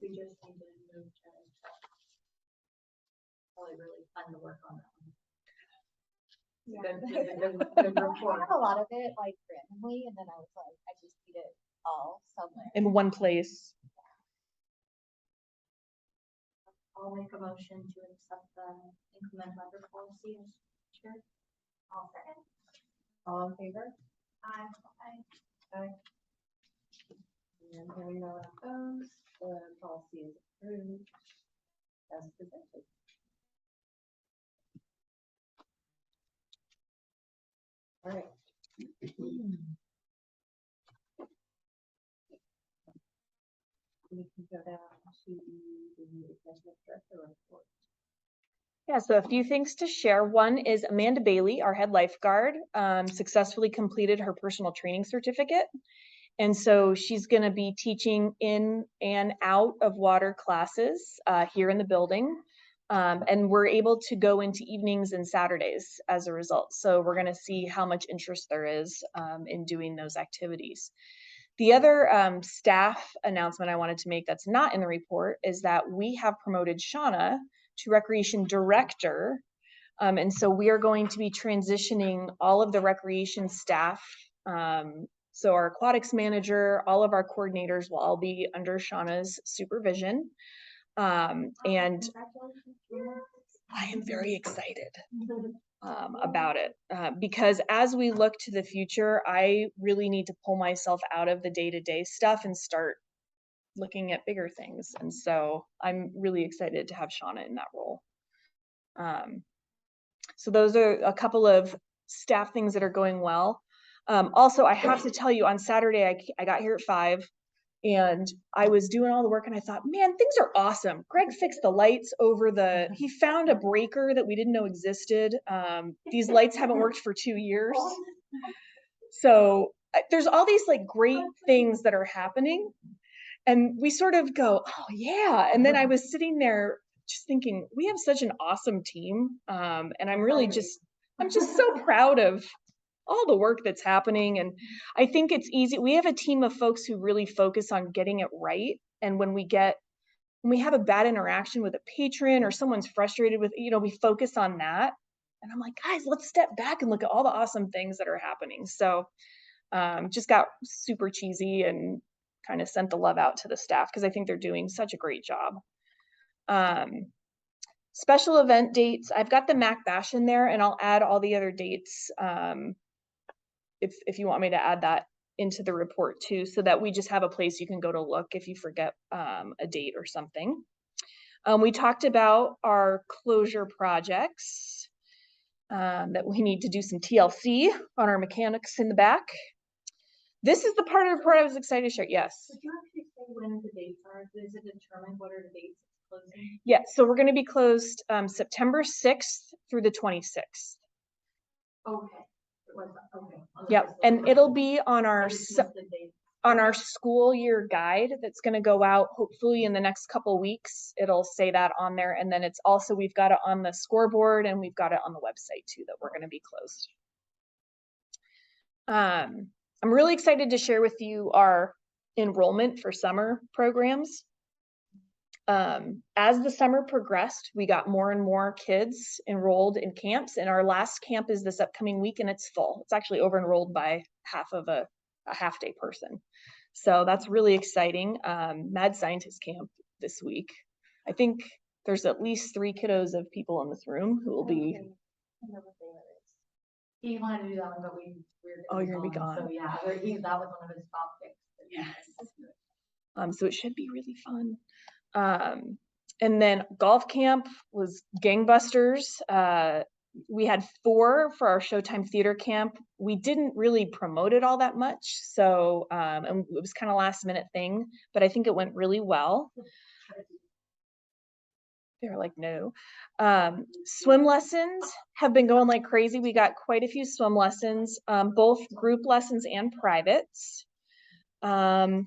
We just need to move to. Probably really fun to work on that one. I have a lot of it like randomly, and then I was like, I just need it all somewhere. In one place. I'll make a motion to accept the inclement weather policy as shared. All second. All in favor? Aye. And hearing no one opposed, the policy is approved as presented. All right. We can go down to the executive director report. Yeah, so a few things to share. One is Amanda Bailey, our head lifeguard, successfully completed her personal training certificate. And so she's going to be teaching in and out of water classes here in the building. And we're able to go into evenings and Saturdays as a result. So we're going to see how much interest there is in doing those activities. The other staff announcement I wanted to make that's not in the report is that we have promoted Shauna to Recreation Director. And so we are going to be transitioning all of the recreation staff. So our aquatics manager, all of our coordinators will all be under Shauna's supervision. And I am very excited about it because as we look to the future, I really need to pull myself out of the day-to-day stuff and start looking at bigger things. And so I'm really excited to have Shauna in that role. So those are a couple of staff things that are going well. Also, I have to tell you, on Saturday, I got here at 5 and I was doing all the work and I thought, man, things are awesome. Greg fixed the lights over he found a breaker that we didn't know existed. These lights haven't worked for 2 years. So there's all these like great things that are happening. And we sort of go, oh yeah. And then I was sitting there just thinking, we have such an awesome team. And I'm just so proud of all the work that's happening. And I think it's easy. We have a team of folks who really focus on getting it right. And when we have a bad interaction with a patron or someone's frustrated with, we focus on that. And I'm like, guys, let's step back and look at all the awesome things that are happening. So just got super cheesy and kind of sent the love out to the staff because I think they're doing such a great job. Special event dates, I've got the Mac Bash in there and I'll add all the other dates if you want me to add that into the report too, so that we just have a place you can go to look if you forget a date or something. We talked about our closure projects, that we need to do some TLC on our mechanics in the back. This is the part of the report I was excited to share. Yes. Could you actually say when the dates are? Is it determined what are the dates it's closing? Yeah, so we're going to be closed September 6th through the 26th. Okay. It was, okay. Yep, and it'll be on our school year guide that's going to go out hopefully in the next couple weeks. It'll say that on there, and then it's also, we've got it on the scoreboard and we've got it on the website too that we're going to be closed. I'm really excited to share with you our enrollment for summer programs. As the summer progressed, we got more and more kids enrolled in camps, and our last camp is this upcoming week and it's full. It's actually over enrolled by half of a half day person. So that's really exciting. Mad Scientist camp this week. I think there's at least 3 kiddos of people in this room who will be. He wanted to do that one, but we were. Oh, you're gonna be So gone. yeah, that was one of his top picks. Yes. So it should be really fun. And then golf camp was gangbusters. We had 4 for our Showtime Theater camp. We didn't really promote it all that much. So, and it was kind of last minute thing, but I think it went really well. They were like, no. Swim lessons have been going like crazy. We got quite a few swim lessons, both group lessons and privates. And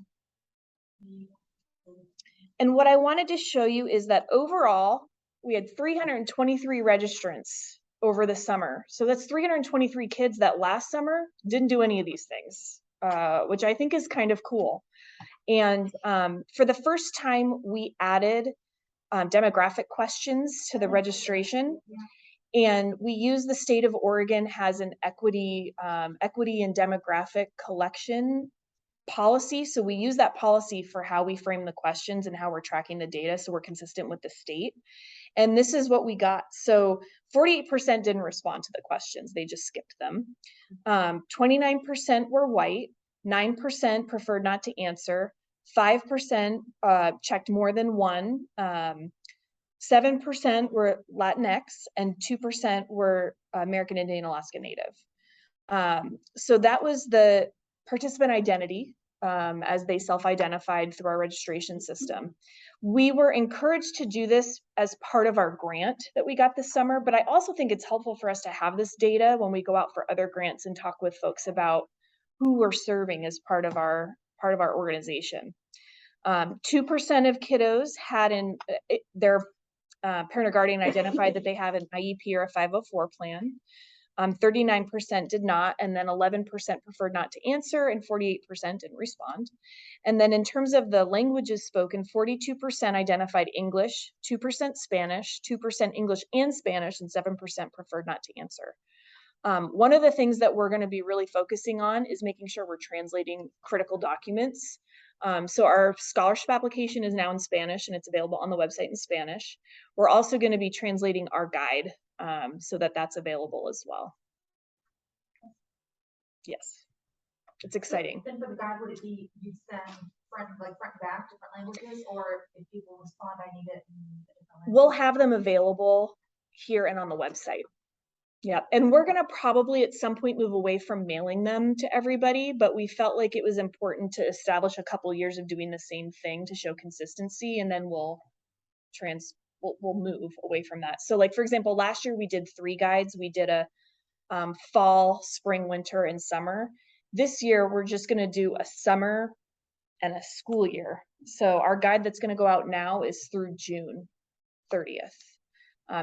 what I wanted to show you is that overall, we had 323 registrants over the summer. So that's 323 kids that last summer didn't do any of these things, which I think is kind of cool. And for the first time, we added demographic questions to the registration. And we use the state of Oregon has an equity and demographic collection policy. So we use that policy for how we frame the questions and how we're tracking the data. So we're consistent with the state. And this is what we got. So 48% didn't respond to the questions. They just skipped them. 29% were white, 9% preferred not to answer, 5% checked more than one, 7% were Latinx, and 2% were American Indian Alaska Native. So that was the participant identity as they self-identified through our registration system. We were encouraged to do this as part of our grant that we got this summer, but I also think it's helpful for us to have this data when we go out for other grants and talk with folks about who we're serving as part of our organization. 2% of kiddos had their parent or guardian identified that they have an IEP or a 504 plan. 39% did not, and then 11% preferred not to answer, and 48% didn't respond. And then in terms of the languages spoken, 42% identified English, 2% Spanish, 2% English and Spanish, and 7% preferred not to answer. One of the things that we're going to be really focusing on is making sure we're translating critical documents. So our scholarship application is now in Spanish and it's available on the website in Spanish. We're also going to be translating our guide so that that's available as well. Yes, it's exciting. Then for the guide, would it be you send front and back different languages, or if people respond, I need it in a different language? We'll have them available here and on the website. Yeah, and we're gonna probably at some point move away from mailing them to everybody, but we felt like it was important to establish a couple years of doing the same thing to show consistency, and then we'll move away from that. So like, for example, last year we did 3 guides. We did a fall, spring, winter, and summer. This year, we're just gonna do a summer and a school year. So our guide that's gonna go out now is through June 30th.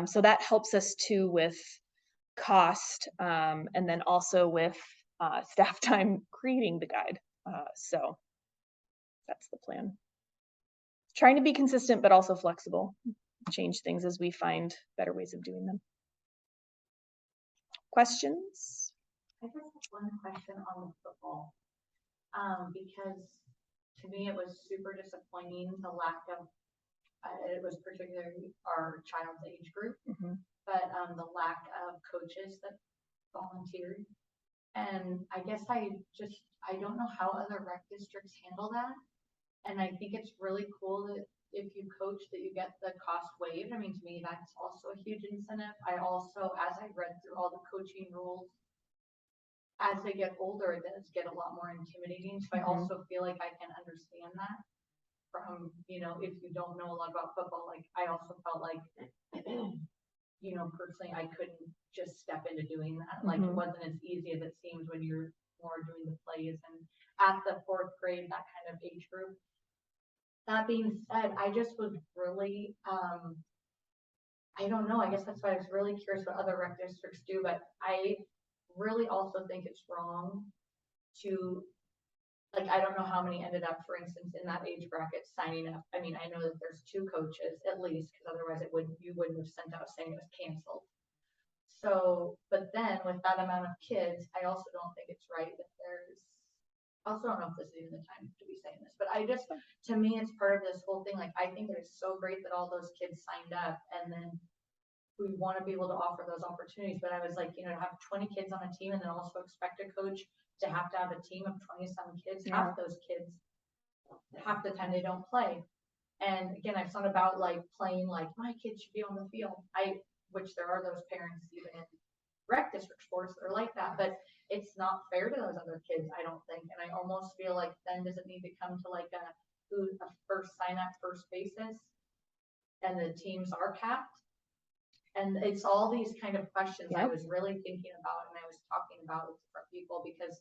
So that helps us too with cost, and then also with staff time creating the guide. So that's the plan. Trying to be consistent, but also flexible. Change things as we find better ways of doing them. Questions? I just have one question on the football. Because to me, it was super disappointing, the lack of, it was particularly our child's age group, but the lack of coaches that volunteered. And I guess I don't know how other rec districts handle that. And I think it's really cool that if you coach that you get the cost waived. I mean, to me, that's also a huge incentive. I also, as I read through all the coaching rules, as they get older, it does get a lot more intimidating. So I also feel like I can understand that from, you know, if you don't know a lot about football, like I also felt like, you know, personally, I couldn't just step into doing that. Like it wasn't as easy as it seems when you're more doing the plays and at the 4th grade, that kind of age group. That being said, I just was really, I don't know, I guess that's why I was really curious what other rec districts do, but I really also think it's wrong to, like, I don't know how many ended up, for instance, in that age bracket signing up. I mean, I know that there's 2 coaches at least, because otherwise you wouldn't have sent out saying it was canceled. So, but then with that amount of kids, I also don't think it's right that I also don't know if this is even the time to be saying this, but to me, it's part of this whole thing. Like, I think it's so great that all those kids signed up, and then we want to be able to offer those opportunities. But I was like, to have 20 kids on a team and then also expect a coach to have a team of 20-some kids, half those kids, half the time they don't play. And again, it's not about like playing like my kids should be on the field. Which there are those parents even in rec district sports that are like that, but it's not fair to those other kids, I don't think. And I almost feel like then does it need to come to like a first sign up first basis, and the teams are capped? And it's all these kind of questions I was really thinking about, and I was talking about with different people, because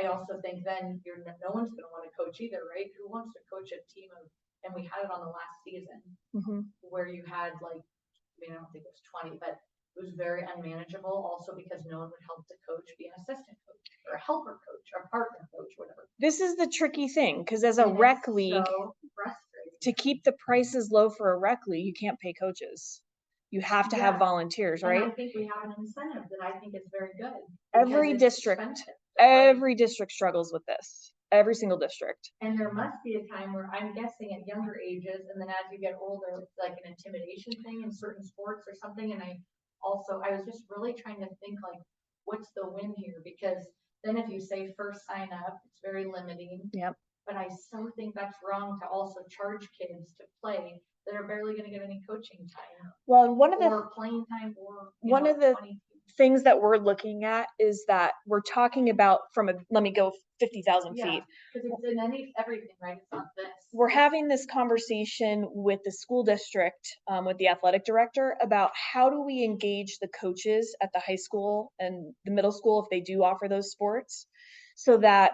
I also think then no one's going to want to coach either, right? Who wants to coach a team of, and we had it on the last season where you had like, I don't think it was 20, but it was very unmanageable also because no one would help the coach be an assistant coach or a helper coach or partner coach, whatever. This is the tricky thing, because as a And rec it's league, so frustrating. to keep the prices low for a rec league, you can't pay coaches. You have to have volunteers, And right? I think we have an incentive that I think is very good. Every because it's district, expensive. every district struggles with this. Every single district. And there must be a time where I'm guessing at younger ages, and then as you get older, it's like an intimidation thing in certain sports or something. And I was just really trying to think like, what's the win here? Because then if you say first sign up, it's very limiting. Yep. But I so think that's wrong to also charge kids to play that are barely going to get any coaching time. Well, one of or playing time or one of the 20 things that we're looking at is that we're talking about let me go 50,000 Yeah, feet. because it's in everything, right? It's not this. We're having this conversation with the school district, with the athletic director, about how do we engage the coaches at the high school and the middle school if they do offer those sports, so that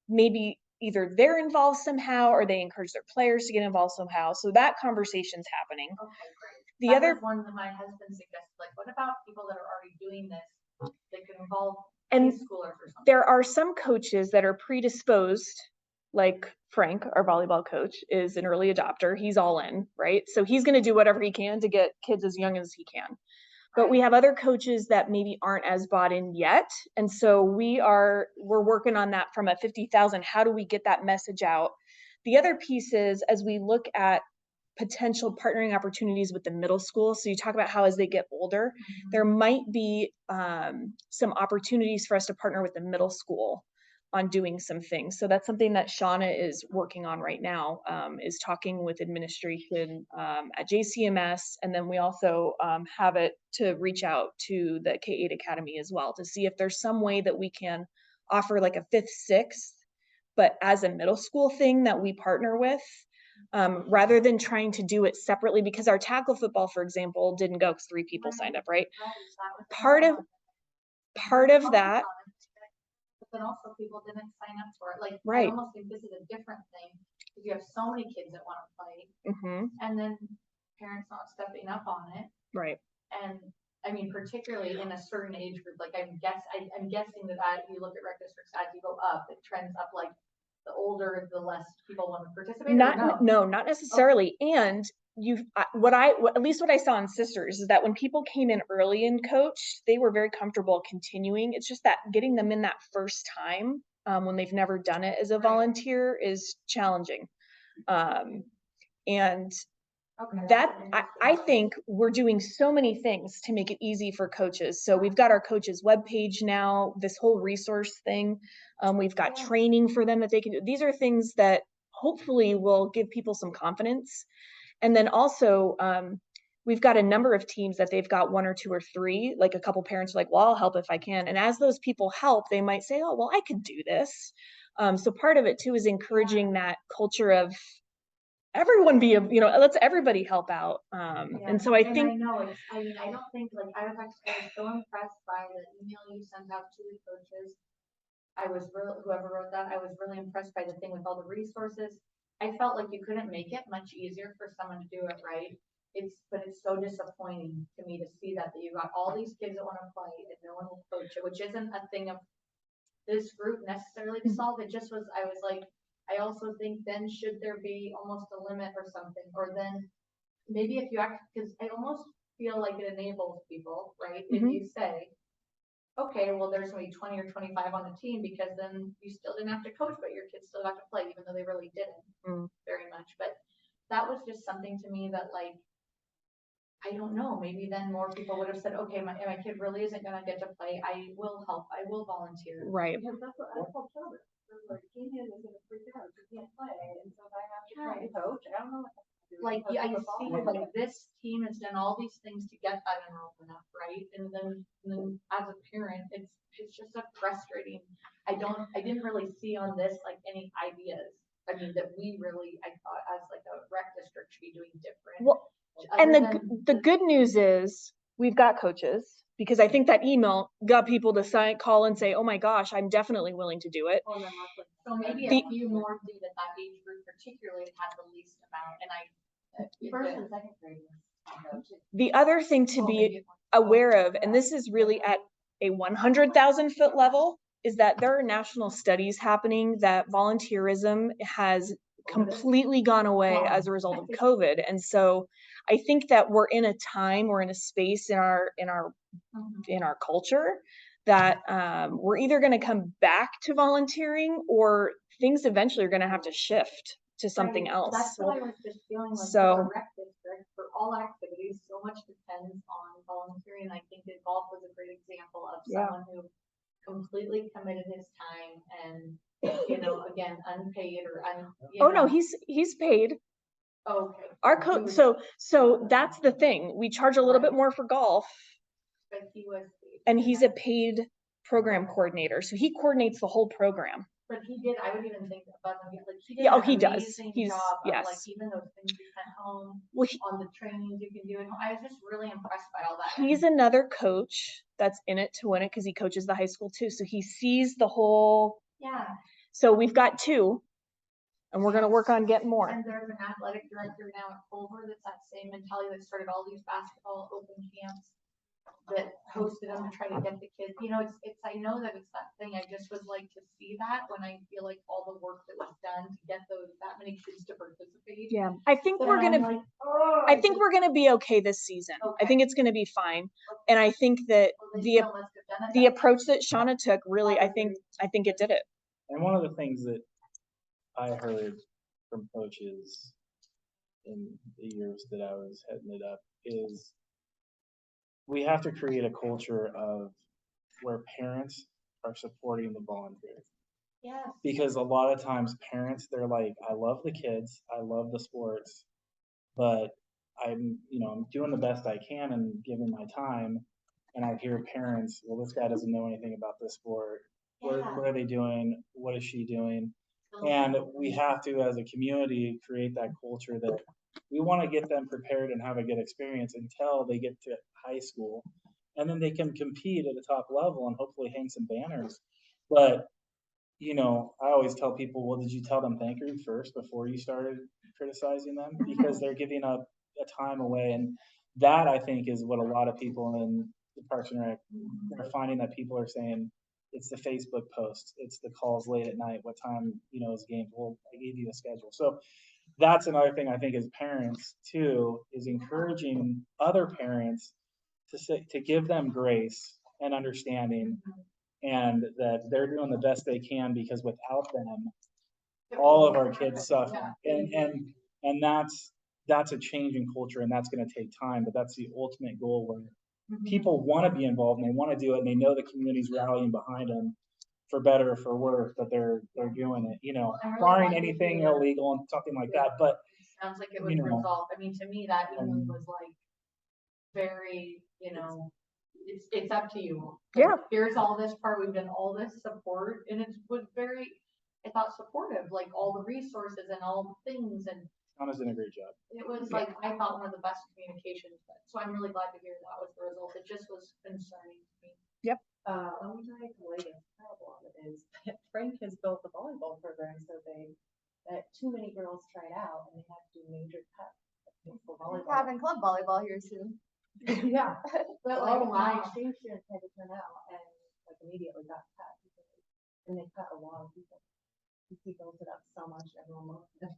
maybe either they're involved somehow or they encourage their players to get involved somehow. So that conversation's happening. Okay, great. The That other was one that my husband suggested, like, what about people that are already doing this that could involve And high schoolers or something? there are some coaches that are predisposed, like Frank, our volleyball coach, is an early adopter. He's all in, right? So he's going to do whatever he can to get kids as young as he can. But we have other coaches that maybe aren't as bought in yet. And so we're working on that from a 50,000. How do we get that message out? The other piece is, as we look at potential partnering opportunities with the middle school. So you talk about how as they get older, there might be some opportunities for us to partner with the middle school on doing some things. So that's something that Shauna is working on right now, is talking with administration at JCMS. And then we also have it to reach out to the K-8 Academy as well to see if there's some way that we can offer like a 5th, 6th, but as a middle school thing that we partner with, rather than trying to do it separately, because our tackle football, for example, didn't go because 3 people signed up, right? Part of that. But then also people didn't sign up for it. Like, Right. I almost think this is a different thing because you have so many kids that want to play, and then parents not stepping up on it. Right. And I mean, particularly in a certain age group, like I'm guessing that you look at rec districts as you go up, it trends up. Like the older, the less people want to participate. No, not necessarily. Okay. And at least what I saw in Sisters is that when people came in early and coached, they were very comfortable continuing. It's just that getting them in that first time, when they've never done it as a volunteer, is challenging. And that I think we're doing so many things to make it easy for coaches. So we've got our coaches webpage now, this whole resource thing. We've got training for them that they can do. These are things that hopefully will give people some confidence. And then also, we've got a number of teams that they've got 1 or 2 or 3, like a couple parents are like, well, I'll help if I can. And as those people help, they might say, oh, well, I could do this. So part of it too is encouraging that culture of everyone let's everybody help out. And so I think, I know I don't think like I was so impressed by the email you sent out to the coaches. Whoever wrote that, I was really impressed by the thing with all the resources. I felt like you couldn't make it much easier for someone to do it right. But it's so disappointing to me to see that you got all these kids that want to play and no one will coach it, which isn't a thing of this group necessarily to solve. It just was, I was like, I also think then should there be almost a limit or something, or then maybe if you act, because I almost feel like it enables people, right? If Mhm. you say, okay, well, there's gonna be 20 or 25 on the team, because then you still didn't have to coach, but your kids still got to play, even though they really didn't Mm. very much. But that was just something to me that, like, I don't know, maybe then more people would have said, okay, my kid really isn't gonna get to play, I will help, I will volunteer. Right. Because that's what I told Trevor. Like, Keenan is gonna freak out, he can't play, and so if I have to try to coach, I don't know. What to do. Like, Because yeah, I of the ball. see, like, this team has done all these things to get that enrollment up, right? And then as a parent, it's just a frustrating, I didn't really see on this, like, any ideas. I mean, that we really, I thought as like a rec district should be doing different. Well, and other than the good news is we've got coaches, because I think that email got people to call and say, oh my gosh, I'm definitely willing to do it. So maybe The- a few more do that age group particularly had the least amount, and First and second grade. The other thing to be aware of, and this is really at a 100,000-foot level, is that there are national studies happening that volunteerism has completely gone away as a result of COVID. And so I think that we're in a time, we're in a space in our culture that we're either going to come back to volunteering, or things eventually are going to have to shift to something Right, else. That's what I was just feeling like, So- for a rec district, for all activities, so much depends on volunteering. I think that golf was a great example of Yeah. someone who completely committed his time and, again, unpaid or Oh no, he's paid. Okay. Our He coach, was- so that's the thing. We charge a little bit more for golf, But he was. and he's a paid program coordinator, so he coordinates the whole program. But he did, I would even think above and beyond, like, he did Yeah, oh, an he does. amazing He's- job of, like, yes. even those things you sent home, Well, on the trainings you can do at home. I was just really impressed by all that. he's another coach that's in it to win it, because he coaches the high school too. So he sees the whole. Yeah. So we've got 2, and we're gonna work on getting more. And there's an athletic director now at Culver that's that same mentality that started all these basketball open camps, that hosted them to try to get the kids, I know that it's that thing, I just would like to see that when I feel like all the work that was done to get that many kids to participate. Yeah, I think But we're I'm gonna. like, oh, I think we're gonna be okay this season. I Okay. think it's gonna be fine, and I think that well, they the still must have done it the that way. approach that Shauna took really, I think it did it. And one of the things that I heard from coaches in the years that I was heading it up is we have to create a culture of where parents are supporting the volunteers. Yes. Because a lot of times parents, they're like, I love the kids, I love the sports, but I'm doing the best I can and giving my time. And I hear parents, well, this guy doesn't know anything about this sport. What are they doing? What is she doing? And we have to, as a community, create that culture that we want to get them prepared and have a good experience until they get to high school. And then they can compete at a top level and hopefully hang some banners. But, I always tell people, well, did you tell them thank you first before you started criticizing them? Because they're giving up a time away. And that, I think, is what a lot of people in the Parks and Rec are finding, that people are saying, it's the Facebook posts, it's the calls late at night, what time, is games. Well, I gave you a schedule. So that's another thing I think as parents too, is encouraging other parents to give them grace and understanding, and that they're doing the best they can, because without them, all of our kids suffer. And that's a change in culture, and that's going to take time, but that's the ultimate goal, where people want to be involved and they want to do it, and they know the community's rallying behind them for better or for worse, but they're doing it, barring anything illegal and something like that. But Sounds like it was resolved. I mean, to me, that even was like very, it's up to you. Yeah. Here's all this part, we've done all this support, and it was very, I thought, supportive, like all the resources and all the things, and Anna's doing a great job. it was like, I thought, one of the best communications, so I'm really glad to hear that was the result. It just was concerning to me. Let me tell you the latest problem is that Frank has built the volleyball program so big that too many girls tried out and they had to do major cuts. For volleyball. Having club volleyball here soon. Yeah, but like Oh, my wow. exchange students had to turn out and like immediately got cut. and they cut a lot of people. He built it up so much, everyone loved it.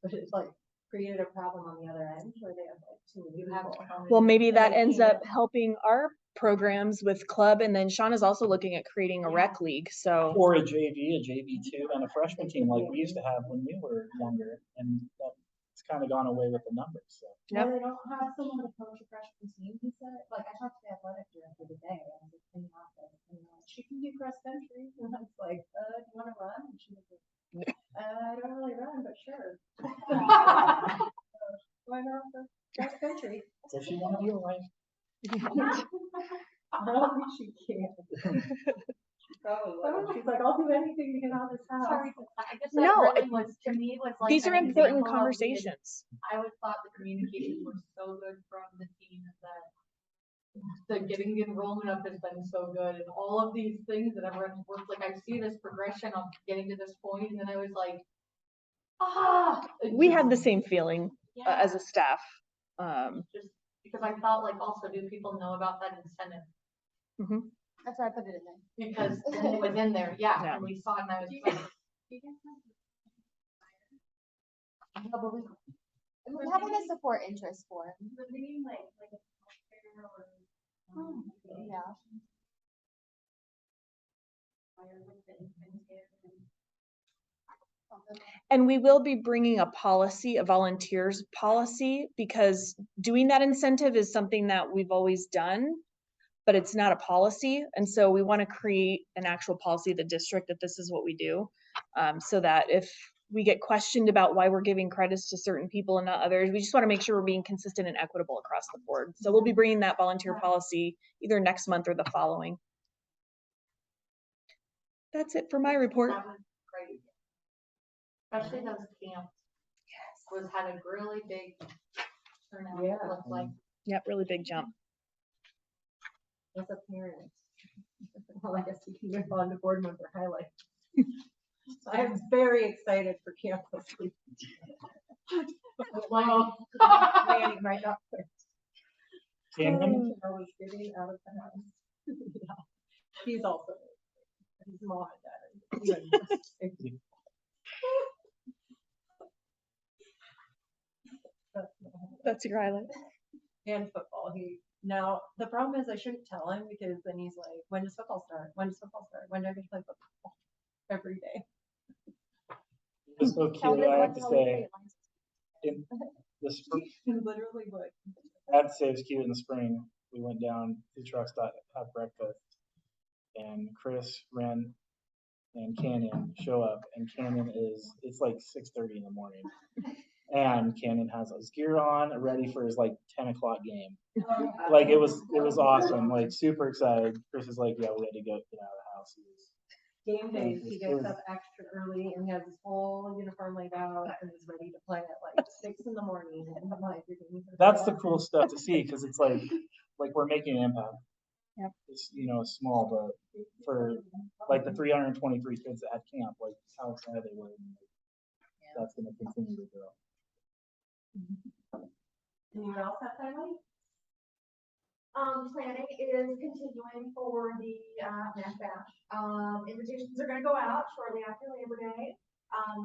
But it's like created a problem on the other end where they have like too many people. Well, maybe And that they ends can't- up helping our programs with club, and then Sean is also looking at creating a rec league, so. Or a JV2, and a freshman team like we used to have when we were younger, and that's kind of gone away with the numbers, so. No, they don't have someone to coach a freshman team, he said, like, I talked to the athletic director today, I was like, in the office, and she can do cross country, and I was like, do you wanna run? And she was like, I don't really run, but sure. Why not for cross country? So she wanna be a wife. I don't think she can. She probably would. She's like, I'll do anything to get out of this house. Sorry, I guess No, that really was, to me, was like. These are an important example of the- conversations. I always thought the communications were so good from the team that the getting the enrollment up has been so good and all of these things that everyone's worked, like I see this progression of getting to this point and then I was like, We had the same feeling Yeah, as a staff. just because I thought like also, do people know about that incentive? That's why I put it in there. Because it was in there, yeah, Yeah. and we saw it and I was like, No, but we have like a support interest for it. Yeah. And we will be bringing a policy, a volunteers policy, because doing that incentive is something that we've always done, but it's not a policy. And so we want to create an actual policy of the district that this is what we do. So that if we get questioned about why we're giving credits to certain people and not others, we just want to make sure we're being consistent and equitable across the board. So we'll be bringing that volunteer policy either next month or the following. That's it for my report. that was great. Especially those camps. Was had a really big turnout, it Yeah. looked like. Yep, really big jump. As a parent. Well, I guess we can move on to board member highlights. I am very excited for campus week. Wow. Manny might not quit. Canyon, I was getting out of the house. Yeah. He's also, his mom and dad. That's your highlight. And football, now, the problem is I shouldn't tell him because then he's like, when does football start? When does football start? When do I get to play football? Every day. it was so cute, I have to say, in the spring, He literally would. I have to say it was cute in the spring. We went down to the truck stop, have breakfast, and Chris, Ren, and Canyon show up, and Canyon it's like 6:30 in the morning. And Canyon has his gear on, ready for his like 10 o'clock game. Like it was awesome, like super excited. Chris is like, yeah, we had to get out of the house. Game days, he It gets was- up extra early and he has his whole uniform laid out and is ready to play at like 6 in the morning. And I'm like, "You're gonna be That's the prepared?" cool stuff to see, because it's like we're making an impact. Yep. It's, it's small, but for like the 323 kids that had camp, like how excited they were. And that's gonna continue to grow. Anyone else have highlights? Planning is continuing for the, Mac Bash. Invitations are gonna go out shortly after Labor Day.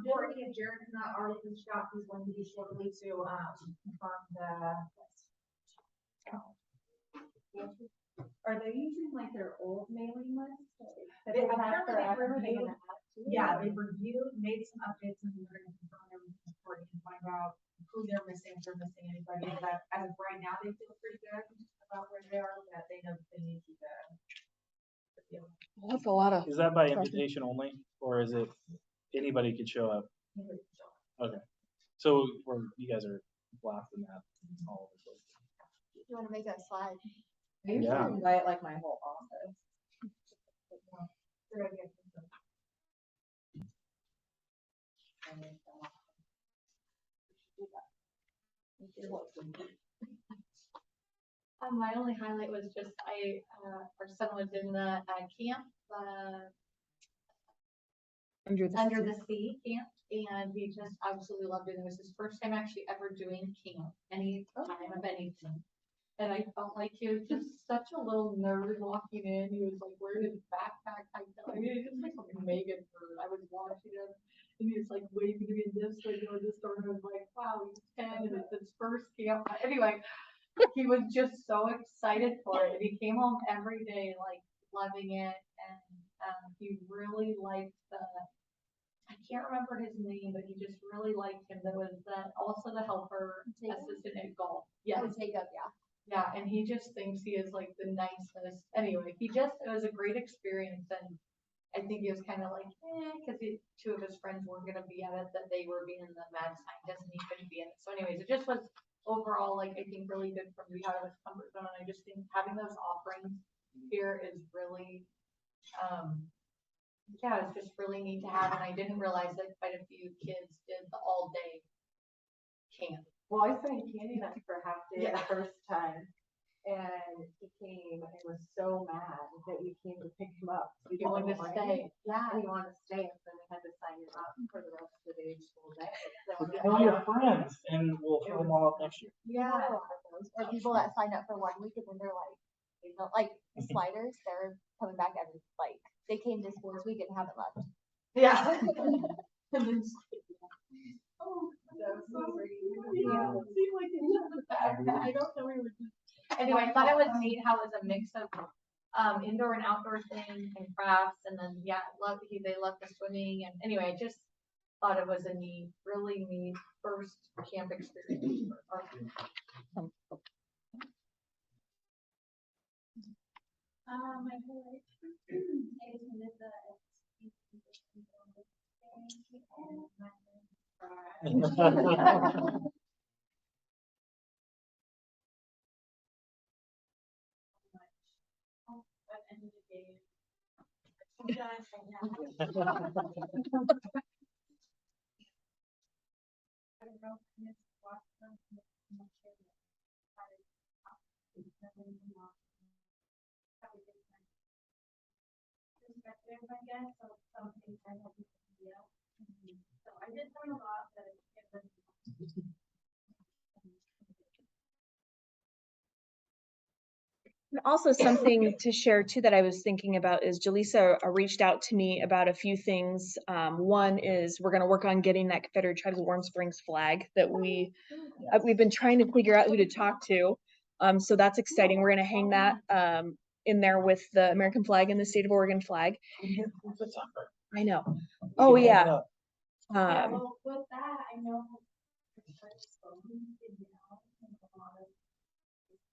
Courtney and Jared have not already reached out, he's going to be shortly to, confirm the. Are they using like their old mailing list? that They have apparently forever? they They're reviewed- gonna add to it? Yeah, they reviewed, made some updates, and we're gonna confirm everything with Courtney and find out who they're missing, if they're missing anybody, but as of right now, they feel pretty good about where they are, that they know that they need to go. That's a lot of. Is that by invitation only, or is it anybody could show up? Okay, so you guys are blasting that all over the place. You wanna make that slide? I Yeah. usually invite like my whole office. They're gonna get some- My only highlight was just, our son was in the, camp, Under the Sea camp, and he just absolutely loved it. It was his first time actually ever doing camp, any time of anything. And I felt like he was just such a little nerd walking in. He was like wearing his backpack. I mean, he just like a mega nerd. I was watching him and he was like waving to me this window and this door. And I was like, wow, he's 10 and it's his first camp. Anyway, he was just so excited for it. And he came home every day, like loving it. And he really liked I can't remember his name, but he just really liked him. There was also the helper assistant at golf. Yes. Jacob, yeah. Yeah, and he just thinks he is like the nicest. Anyway, it was a great experience, and I think he was kind of like, because two of his friends weren't gonna be at it, that they were being the mad scientist, and he couldn't be in it. So, anyways, it just was overall like I think really good for him to be out of his comfort zone, and I just think having those offerings here is really, yeah, it's just really neat to have, and I didn't realize that quite a few kids did the all day camp. Well, I sang Candy Nut for half day Yeah. the first time, and he came and was so mad that we came to pick him up. He wanted to stay. Yeah, he wanted to stay, so we had to sign him up for the rest of the school day. So, Tell your friends and we'll fill them all up next year. Yeah. Or people that sign up for 1 week and then they're like, they don't like the sliders, they're coming back every, like, they came to school this week and haven't left. Yeah. oh, that was so great. Yeah. I don't know. Anyway, I thought it was neat how it was a mix of indoor and outdoor things and crafts, and then they loved the swimming, and anyway, I just thought it was a really neat first camp experience. My favorite is with the at the end of the day. I don't know if it's watch them. Perspective, I guess, of some things I had no idea. So I did learn a lot that it was. And also something to share too that I was thinking about is Jaleesa reached out to me about a few things. One is we're going to work on getting that Confederate Tribes of Warm Springs flag that we've been trying to figure out who to talk to. So that's exciting. We're going to hang that in there with the American flag and the state of Oregon flag. I know. Oh yeah. Yeah, well, with that, I know.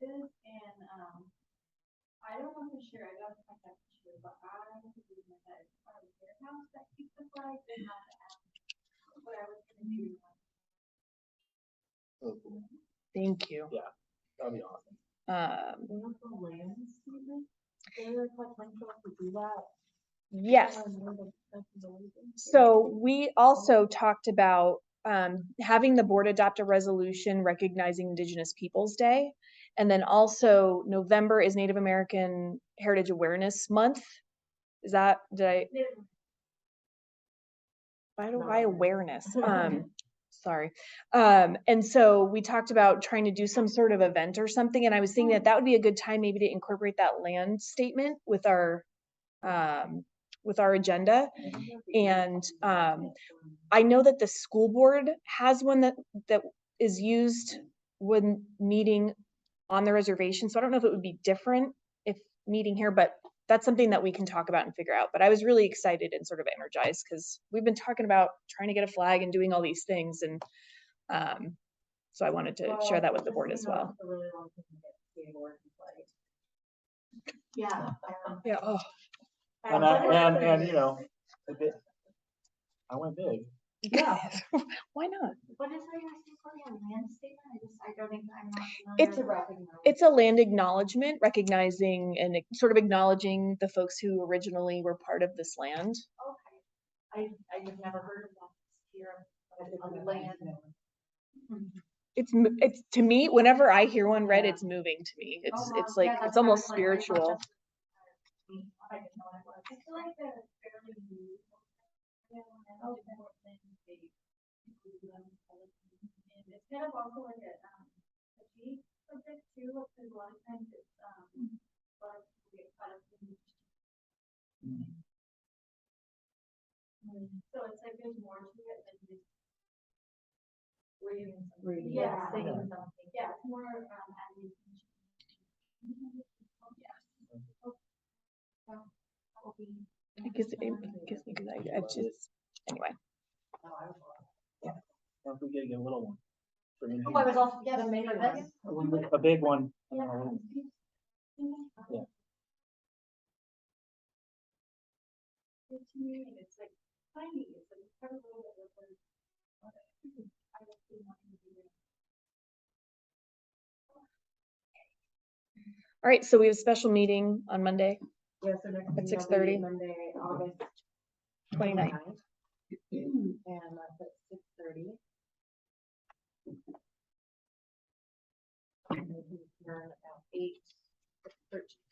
And, I don't know for sure, I don't know if that's true, but I believe that it's part of their house that keeps the flag, they have to ask what I was gonna do. Thank you. Yeah, that'd be awesome. They have the land statement. They're potential to do that. Yes. So we also talked about having the board adopt a resolution recognizing Indigenous Peoples Day. And then also November is Native American Heritage Awareness Month. Is that, why awareness? Sorry. And so we talked about trying to do some sort of event or something. And I was thinking that would be a good time maybe to incorporate that land statement with our agenda. And I know that the school board has one that is used when meeting on the reservation. So I don't know if it would be different if meeting here, but that's something that we can talk about and figure out. But I was really excited and sort of energized because we've been talking about trying to get a flag and doing all these things. And so I wanted to share that with the board as well. Yeah. Yeah. Oh. And you know, I went big. Yeah. Why not? What is that you're asking for, a land statement? I don't think, I'm not. It's familiar. It's a land acknowledgement, recognizing and sort of acknowledging the folks who originally were part of this land. Okay. I just never heard of that here on the land. It's to me, whenever I hear one read, it's moving to me. It's like, it's almost spiritual. I didn't know what it was. I feel like they're fairly new. And it's kind of also like a deep subject too, which is a lot So it's like there's more to it than just reading. Reading. Yeah, Saying saying something. Yeah, it's more, adding. It gives me, because I just, anyway. Or if we get a little one. for in Oh, I here. was also, yes, The mini for one. this. A big one. It's new, it's like tiny, it's like kind of a little bit different. I don't see mine to be there. All right, so we have a special meeting on Monday, Yeah, so next. At meeting will be 6:30. Monday, August 29th. 29th. And that's at 6:30. And we'll be done at 8:13.